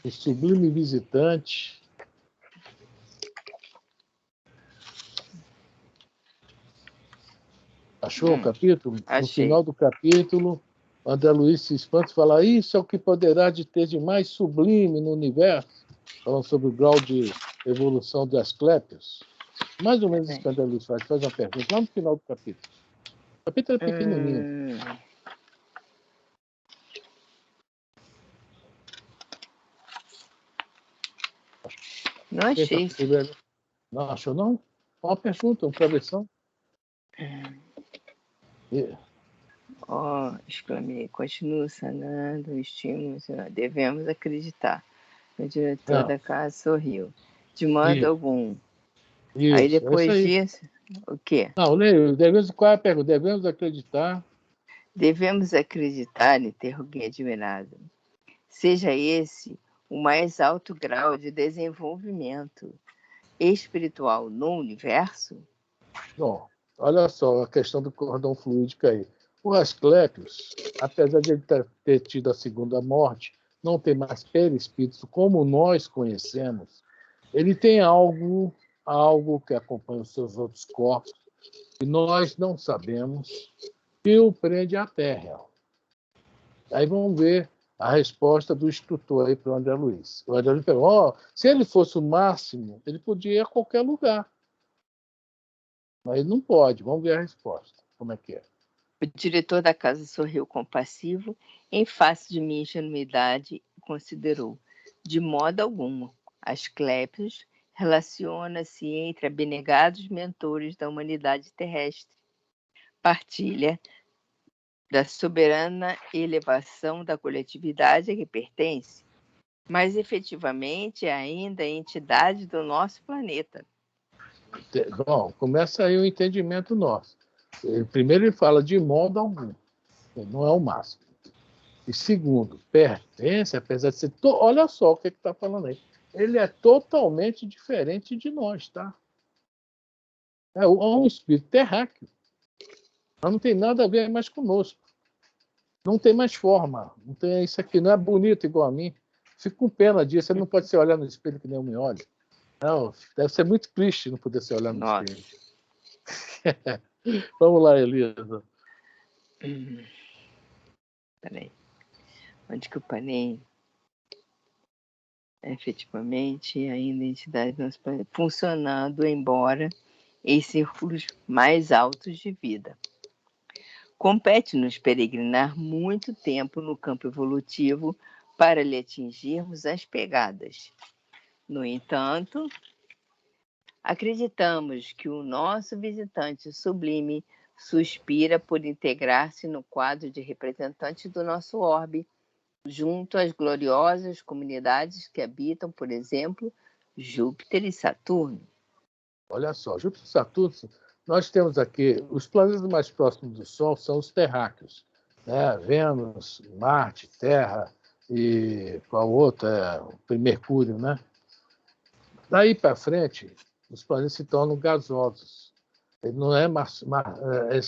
O Sublime Visitante. Achou o capítulo? Achei. No final do capítulo, O André Luiz se espanta e fala: isso é o que poderá de ter de mais sublime no universo, falando sobre o grau de evolução de Asclépios. Mais ou menos isso que o André Luiz faz uma pergunta lá no final do capítulo. O capítulo é pequenininho. Não achei. Não achou, não? Uma pergunta, uma travessão. Exclamei, continuo sanando o estímulo, devemos acreditar. O diretor da casa sorriu. De modo algum. Aí depois disso, o quê? Não, qual é a pergunta? Devemos acreditar? Devemos acreditar, interroguei admirado. Seja esse o mais alto grau de desenvolvimento espiritual no universo? Bom, olha só a questão do cordão fluídico aí. O Asclépios, apesar de ele ter tido a segunda morte, não ter mais perispírito como nós conhecemos, ele tem algo que acompanha os seus outros corpos, que nós não sabemos, que o prende à Terra. Aí vamos ver a resposta do instrutor aí para o André Luiz. O André Luiz falou: se ele fosse o máximo, ele podia ir a qualquer lugar. Mas ele não pode. Vamos ver a resposta. Como é que é? O diretor da casa sorriu compassivo em face de minha ingenuidade e considerou: de modo algum, Asclépios relaciona-se entre abnegados mentores da humanidade terrestre. Partilha da soberana elevação da coletividade a que pertence, mas efetivamente é ainda a entidade do nosso planeta. Bom, começa aí o entendimento nosso. Primeiro ele fala de modo algum, não é o máximo. E segundo, pertence, apesar de ser... Olha só o que está falando aí. Ele é totalmente diferente de nós, tá? É um espírito terráqueo. Mas não tem nada a ver mais conosco. Não tem mais forma. Não tem isso aqui, não é bonito igual a mim. Fico com pena disso. Ele não pode se olhar no espelho que nem eu me olho. Não, deve ser muito triste não poder se olhar no espelho. Vamos lá, Elisa. Peraí. Onde que eu parei? Efetivamente, ainda a entidade do nosso planeta funcionando, embora em círculos mais altos de vida. Compete-nos peregrinar muito tempo no campo evolutivo para lhe atingirmos as pegadas. No entanto, acreditamos que o nosso visitante sublime suspira por integrar-se no quadro de representante do nosso orbe, junto às gloriosas comunidades que habitam, por exemplo, Júpiter e Saturno. Olha só, Júpiter e Saturno, nós temos aqui, os planetas mais próximos do Sol são os terráqueos, né? Vênus, Marte, Terra e qual outro? Mercúrio, né? Daí para frente, os planetas se tornam gasosos. Ele não é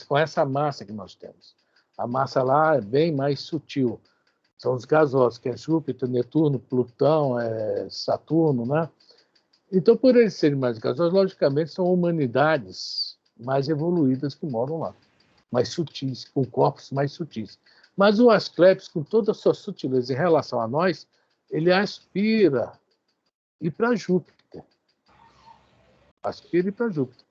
com essa massa que nós temos. A massa lá é bem mais sutil. São os gasosos, que é Júpiter, Netuno, Plutão, Saturno, né? Então, por eles serem mais gasosos, logicamente, são humanidades mais evoluídas que moram lá, mais sutis, com corpos mais sutis. Mas o Asclépios, com toda a sua sutileza em relação a nós, ele aspira ir para Júpiter. Aspira ir para Júpiter.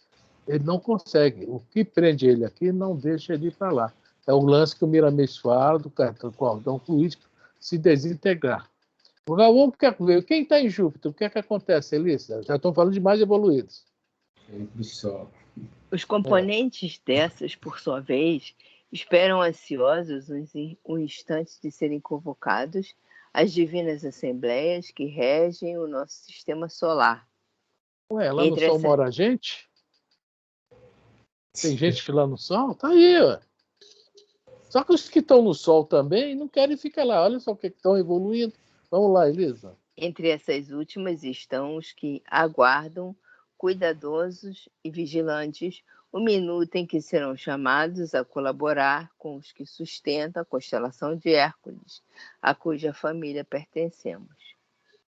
Ele não consegue. O que prende ele aqui não deixa ele ir para lá. É o lance que o Miramês fala do cordão fluídico se desintegrar. O Galvão quer ver. Quem está em Júpiter? O que é que acontece, Elisa? Já estão falando de mais evoluídos. Do Sol. Os componentes dessas, por sua vez, esperam ansiosos um instante de serem convocados às divinas assembleias que regem o nosso sistema solar. Ué, lá no Sol mora gente? Tem gente que lá no Sol? Tá aí, ué. Só que os que estão no Sol também não querem ficar lá. Olha só o que estão evoluindo. Vamos lá, Elisa. Entre essas últimas estão os que aguardam, cuidadosos e vigilantes, o minuto em que serão chamados a colaborar com os que sustentam a constelação de Hércules, a cuja família pertencemos.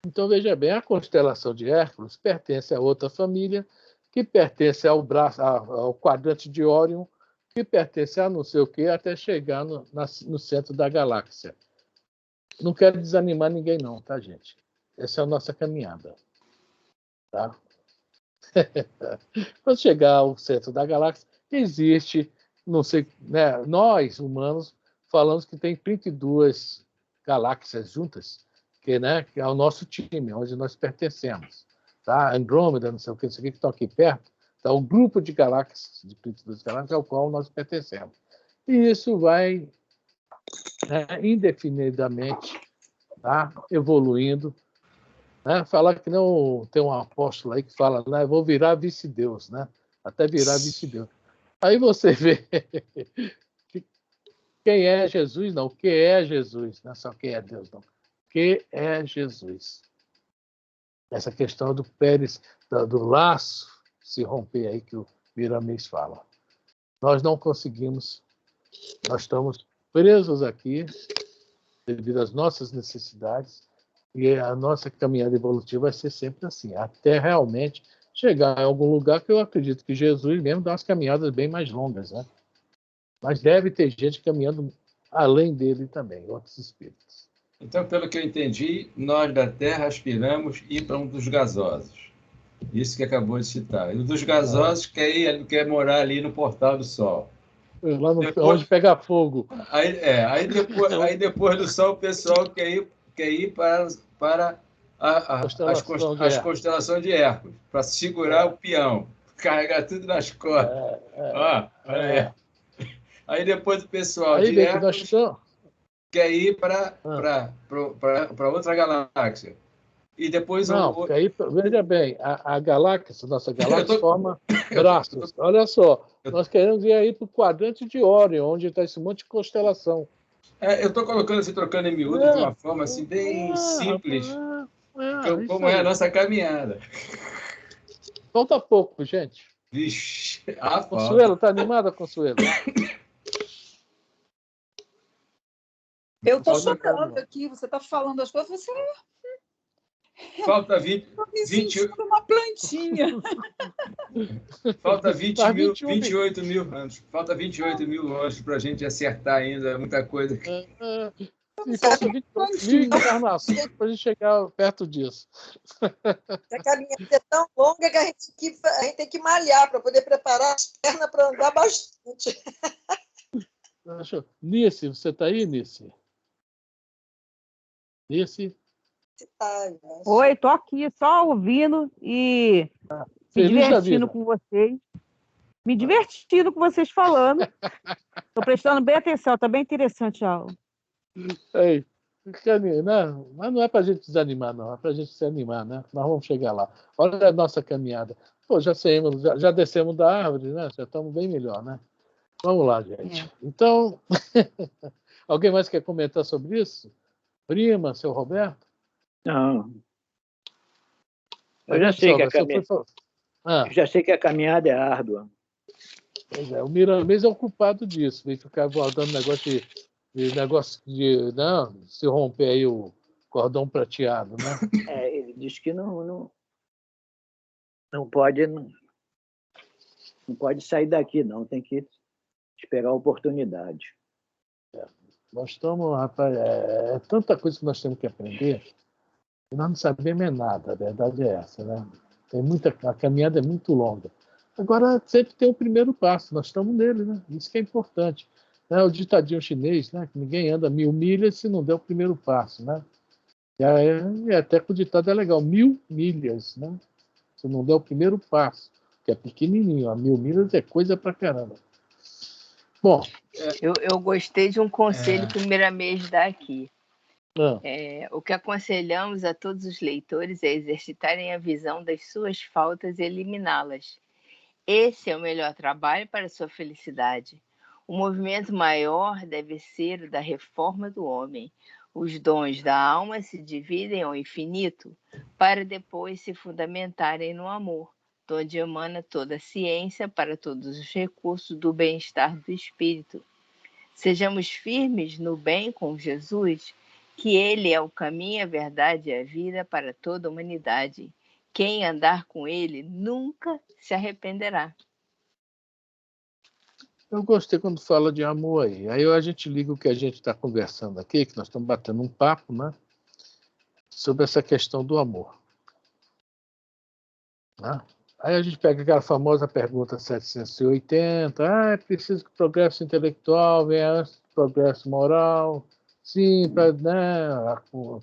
Então, veja bem, a constelação de Hércules pertence a outra família, que pertence ao quadrante de Órion, que pertence a não sei o quê, até chegar no centro da galáxia. Não quero desanimar ninguém não, tá, gente? Essa é a nossa caminhada. Tá? Quando chegar ao centro da galáxia, existe, não sei, né, nós, humanos, falamos que tem 32 galáxias juntas, né, que é o nosso time, onde nós pertencemos. Tá? Andrômeda, não sei o que estão aqui perto, tá? O grupo de galáxias, de 32 galáxias, ao qual nós pertencemos. E isso vai, né, indefinidamente, tá? Evoluindo. Né? Falar que não tem um apóstolo aí que fala, né? Vou virar vice-deus, né? Até virar vice-deus. Aí você vê que quem é Jesus, não, o que é Jesus, não é só quem é Deus, não. O que é Jesus? Essa questão do Pérez, do laço se romper aí que o Miramês fala. Nós não conseguimos, nós estamos presos aqui devido às nossas necessidades. E a nossa caminhada evolutiva vai ser sempre assim, até realmente chegar em algum lugar que eu acredito que Jesus mesmo dá umas caminhadas bem mais longas, né? Mas deve ter gente caminhando além dele também, outros espíritos. Então, pelo que eu entendi, nós da Terra aspiramos ir para um dos gasosos. Isso que acabou de citar. E o dos gasosos quer morar ali no Portal do Sol. Lá onde pega fogo. Aí depois do Sol, o pessoal quer ir para as constelações de Hércules, para segurar o peão, carregar tudo nas costas. Olha aí. Aí depois o pessoal de Hércules quer ir para outra galáxia. E depois veja bem, a galáxia, nossa galáxia forma braços. Olha só, nós queremos ir aí para o quadrante de Órion, onde está esse monte de constelação. Eu estou colocando assim, trocando em miúdo de uma forma assim, bem simples, como é a nossa caminhada. Falta pouco, gente. Vixe, Consuelo, está animada, Consuelo? Eu estou chorando aqui, você está falando as coisas, você... Falta Estou me sentindo uma plantinha. Falta 28 mil anos. Falta 28 mil anos para a gente acertar ainda muita coisa. E falta 28 mil encarnações para a gente chegar perto disso. A caminhada é tão longa que a gente tem que malhar para poder preparar as pernas para andar bastante. Nice, você está aí, Nice? Nice? Oi, tô aqui só ouvindo e me divertindo com vocês. Me divertindo com vocês falando. Estou prestando bem atenção, está bem interessante a aula. Ei, não, mas não é para a gente desanimar, não. É para a gente se animar, né? Nós vamos chegar lá. Olha a nossa caminhada. Pô, já descemos da árvore, né? Já estamos bem melhor, né? Vamos lá, gente. Então, alguém mais quer comentar sobre isso? Prima, seu Roberto? Não. Eu já sei que eu já sei que a caminhada é árdua. Pois é, o Miramês é o culpado disso, vem ficar guardando negócio de não, se romper aí o cordão prateado, né? Ele diz que não pode sair daqui, não, tem que esperar a oportunidade. Nós estamos, rapaz, tanta coisa que nós temos que aprender e nós não sabemos nada, a verdade é essa, né? A caminhada é muito longa. Agora, sempre tem o primeiro passo, nós estamos nele, né? Isso que é importante. O ditadinho chinês, né? Que ninguém anda 1000 milhas se não der o primeiro passo, né? E até que o ditado é legal, 1000 milhas, né? Se não der o primeiro passo, que é pequenininho, 1000 milhas é coisa pra caramba. Bom, eu gostei de um conselho que o Miramês dá aqui. O que aconselhamos a todos os leitores é exercitarem a visão das suas faltas e eliminá-las. Esse é o melhor trabalho para a sua felicidade. O movimento maior deve ser o da reforma do homem. Os dons da alma se dividem ao infinito para depois se fundamentarem no amor, de onde emana toda a ciência para todos os recursos do bem-estar do espírito. Sejamos firmes no bem com Jesus, que Ele é o caminho, a verdade e a vida para toda a humanidade. Quem andar com Ele nunca se arrependerá. Eu gostei quando fala de amor aí. Aí a gente liga o que a gente está conversando aqui, que nós estamos batendo um papo, né? Sobre essa questão do amor. Né? Aí a gente pega aquela famosa pergunta 780, é preciso que o progresso intelectual venha antes do progresso moral, sim, para, né,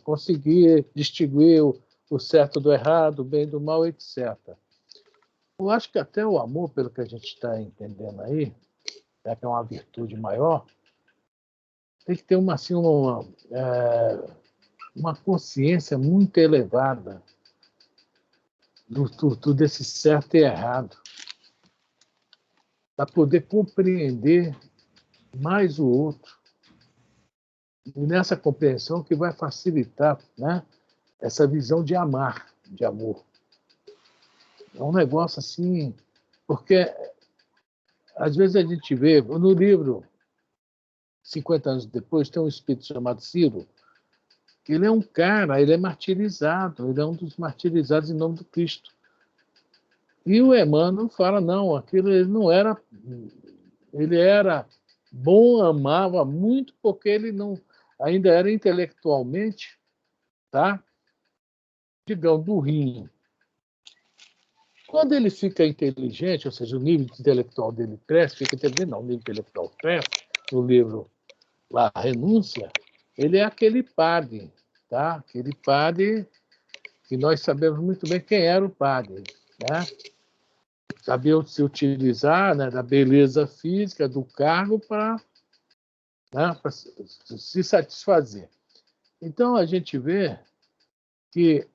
conseguir distinguir o certo do errado, o bem do mal, etc. Eu acho que até o amor, pelo que a gente está entendendo aí, que é uma virtude maior, tem que ter uma consciência muito elevada desse certo e errado, para poder compreender mais o outro. E nessa compreensão que vai facilitar, né, essa visão de amar, de amor. É um negócio assim, porque às vezes a gente vê, no livro 50 anos depois, tem um espírito chamado Ciro, que ele é um cara, ele é martirizado, ele é um dos martirizados em nome do Cristo. E o Emmanuel fala, não, aquilo ele não era... Ele era bom, amava muito, porque ele não ainda era intelectualmente, tá? Digamos, burrinho. Quando ele fica inteligente, ou seja, o nível intelectual dele cresce, fica inteligente, não, o nível intelectual cresce, no livro lá, Renúncia, ele é aquele padre, tá? Aquele padre que nós sabemos muito bem quem era o padre, né? Sabia se utilizar, né, da beleza física, do cargo para, né, para se satisfazer. Então a gente vê que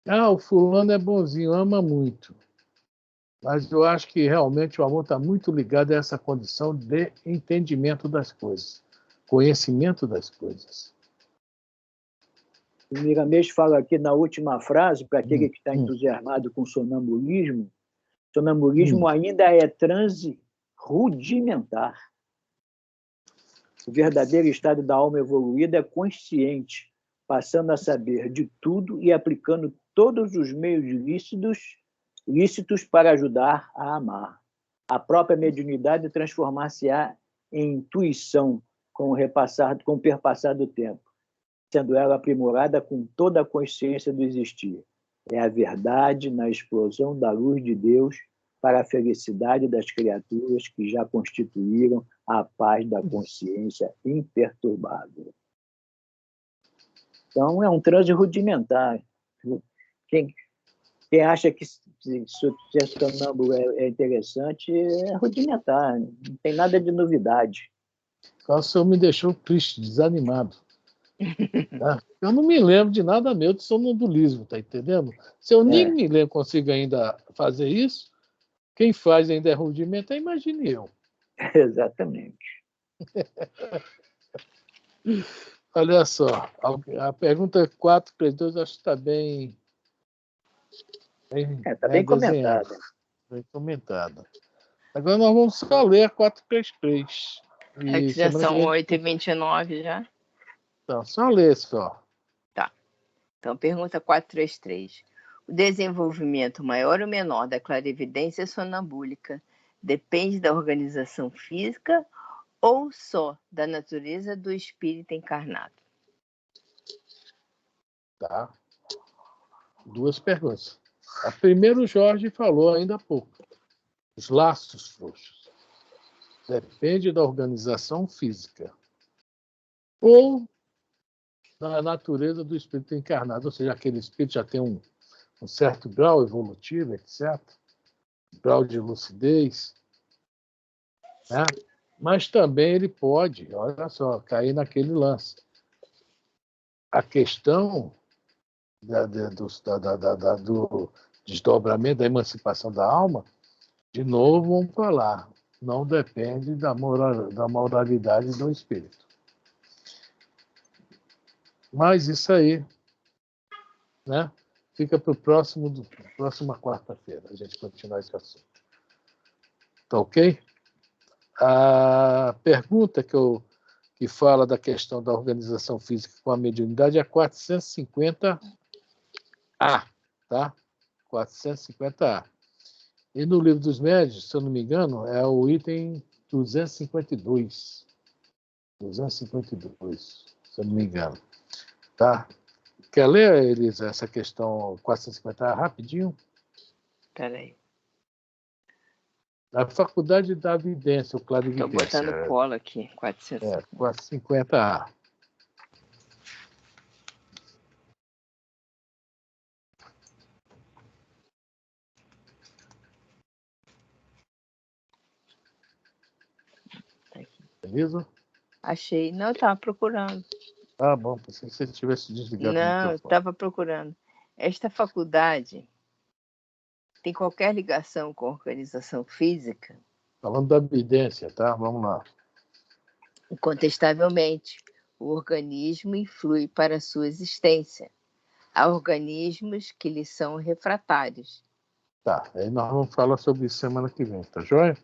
o fulano é bonzinho, ama muito. Mas eu acho que realmente o amor está muito ligado a essa condição de entendimento das coisas, conhecimento das coisas. O Miramês fala aqui na última frase, para aquele que está entusiasmado com sonambulismo, sonambulismo ainda é transe rudimentar. O verdadeiro estado da alma evoluída é consciente, passando a saber de tudo e aplicando todos os meios lícitos para ajudar a amar. A própria mediunidade transformar-se-á em intuição com o perpassar do tempo, sendo ela aprimorada com toda a consciência do existir. É a verdade na explosão da luz de Deus para a felicidade das criaturas que já constituíram a paz da consciência imperturbável. Então, é um transe rudimentar. Quem acha que ser sonâmbulo é interessante é rudimentar, não tem nada de novidade. O senhor me deixou triste, desanimado. Tá? Eu não me lembro de nada meu de sonambulismo, tá entendendo? Se eu nem me lembro, consigo ainda fazer isso, quem faz ainda é rudimentar, imagine eu. Exatamente. Olha só, a pergunta 432 acho que está bem comentada. Bem comentada. Agora nós vamos só ler a 433. Que já são 8h29 já? Então, só ler só. Tá. Então, pergunta 433. O desenvolvimento maior ou menor da clarividência sonambúlica depende da organização física ou só da natureza do espírito encarnado? Tá. Duas perguntas. A primeira o Jorge falou ainda há pouco. Os laços frouxos. Depende da organização física ou da natureza do espírito encarnado, ou seja, aquele espírito já tem um certo grau evolutivo, etc., grau de lucidez, né? Mas também ele pode, olha só, cair naquele lance. A questão do desdobramento, da emancipação da alma, de novo, vamos falar, não depende da moralidade do espírito. Mas isso aí, né, fica para próxima quarta-feira, a gente continuar esse assunto. Tá ok? A pergunta que fala da questão da organização física com a mediunidade é a 450A, tá? 450A. E no livro dos médios, se eu não me engano, é o item 252. 252, se eu não me engano. Tá? Quer ler, Elisa, essa questão 450 rapidinho? Espera aí. A faculdade da evidência, o clarividência. Estou botando cola aqui, 450. 450A. Beleza? Achei. Não, eu estava procurando. Ah, bom, pensei que você tivesse desligado o Não, eu microfone. estava procurando. Esta faculdade tem qualquer ligação com a organização física? Falando da evidência, tá? Vamos lá. Incontestavelmente, o organismo influi para a sua existência. Há organismos que lhe são refratários. Tá, aí nós vamos falar sobre isso semana que vem, tá joia?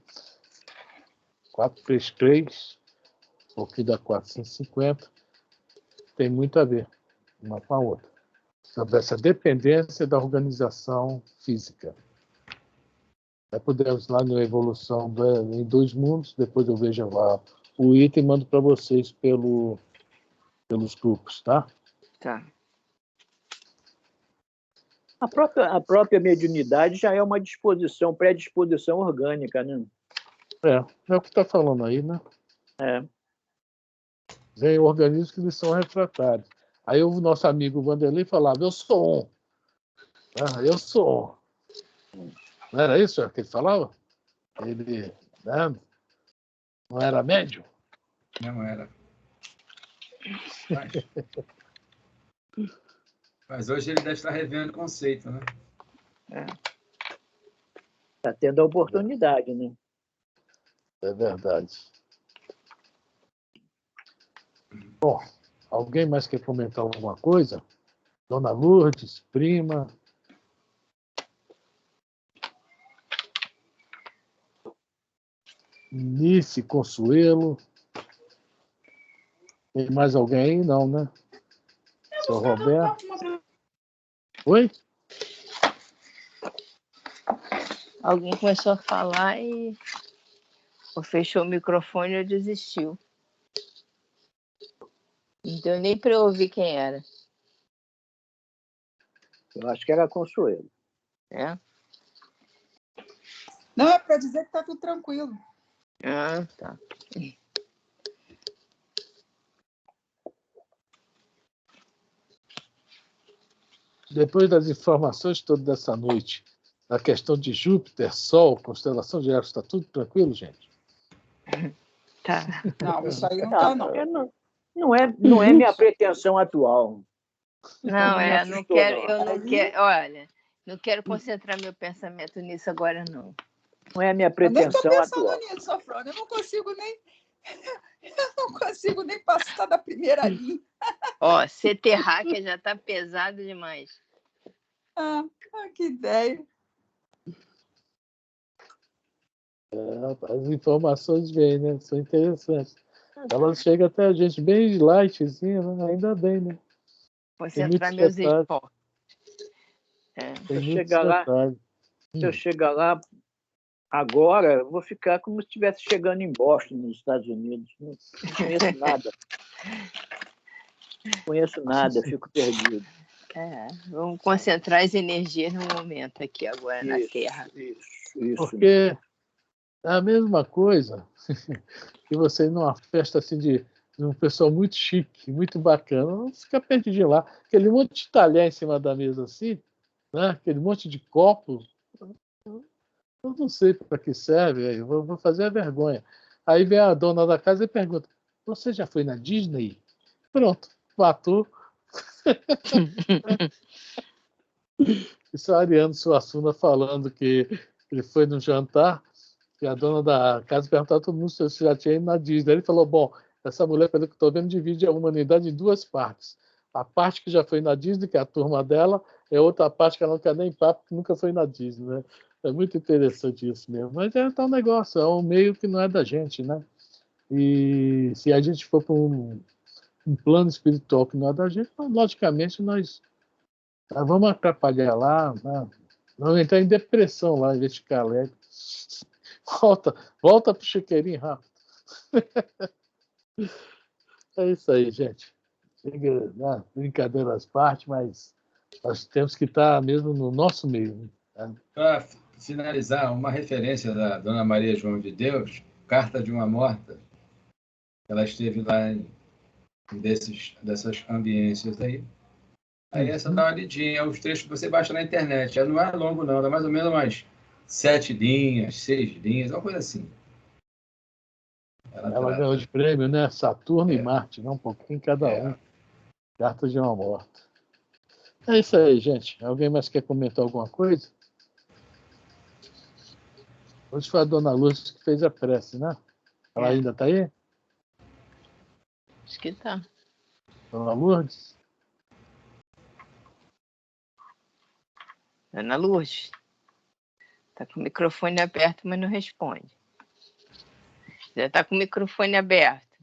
433, um pouquinho da 450, tem muito a ver uma com a outra. Sobre essa dependência da organização física. Podemos lá na evolução em 2 mundos, depois eu vejo lá o item e mando para vocês pelos grupos, tá? Tá. A própria mediunidade já é uma predisposição orgânica, né? É o que está falando aí, né? Vem organismos que eles são refratários. Aí o nosso amigo Vanderlei falava, eu sou um. Eu sou um. Não era isso que ele falava? Ele, né? Não era médium? Não era. Mas hoje ele deve estar revendo o conceito, né? Está tendo a oportunidade, né? É verdade. Bom, alguém mais quer comentar alguma coisa? Dona Lourdes, prima. Nice, Consuelo. Tem mais alguém aí? Não, né? Seu Roberto. Oi? Alguém começou a falar e fechou o microfone e desistiu. Não deu nem para eu ouvir quem era. Eu acho que era Consuelo. É? Não, é para dizer que está tudo tranquilo. Ah, tá. Depois das informações todas dessa noite, da questão de Júpiter, Sol, constelação de Eros, está tudo tranquilo, gente? Tá. Não, isso aí não está, não. Não é minha pretensão atual. Não, não quero, eu não quero, olha, não quero concentrar meu pensamento nisso agora, não. Não é a minha Eu nem estou pretensão pensando atual. nisso, Sofrônia. Eu não consigo nem passar da primeira linha. Ó, ser terráquea já está pesado demais. Que ideia. As informações vêm, né? São interessantes. Elas chegam até a gente bem lightzinha, né? Ainda bem, né? Concentrar meus esforços. Se eu chegar lá agora, eu vou ficar como se estivesse chegando em Boston, nos Estados Unidos. Não conheço nada. Não conheço nada, eu fico perdido. Vamos concentrar as energias no momento aqui agora na Terra. Isso. Porque é a mesma coisa que você ir numa festa assim de um pessoal muito chique, muito bacana, não fica perdido lá. Aquele monte de talher em cima da mesa assim, né? Aquele monte de copo. Eu não sei para que serve, eu vou fazer a vergonha. Aí vem a dona da casa e pergunta, você já foi na Disney? Pronto, matou. Isso é o Ariano Suassuna falando que ele foi no jantar e a dona da casa perguntou a todo mundo se já tinha ido na Disney. Ele falou, bom, essa mulher, pelo que estou vendo, divide a humanidade em 2 partes. A parte que já foi na Disney, que é a turma dela, é outra parte que ela não quer nem papo, que nunca foi na Disney, né? É muito interessante isso mesmo. Mas é tal negócio, é um meio que não é da gente, né? E se a gente for para um plano espiritual que não é da gente, então, logicamente nós vamos atrapalhar lá, né? Vamos entrar em depressão lá, em vez de ficar alegre. Volta pro chiqueirinho rápido. É isso aí, gente. Chega, né? Brincadeiras à parte, mas nós temos que estar mesmo no nosso meio. Né? Para finalizar, uma referência da Dona Maria João de Deus, Carta de uma Morta. Ela esteve lá dessas ambiências aí. Aí essa dá uma lidinha, os trechos que você baixa na internet. Não é longo, não, dá mais ou menos umas 7 linhas, 6 linhas, uma coisa assim. Ela ganhou de prêmio, né? Saturno e Marte, né? Um pouquinho cada um. Carta de uma Morta. É isso aí, gente. Alguém mais quer comentar alguma coisa? Hoje foi a Dona Lúcia que fez a prece, né? Ela ainda está aí? Acho que está. Dona Lourdes? Dona Lourdes? Está com o microfone aberto, mas não responde. Já está com o microfone aberto.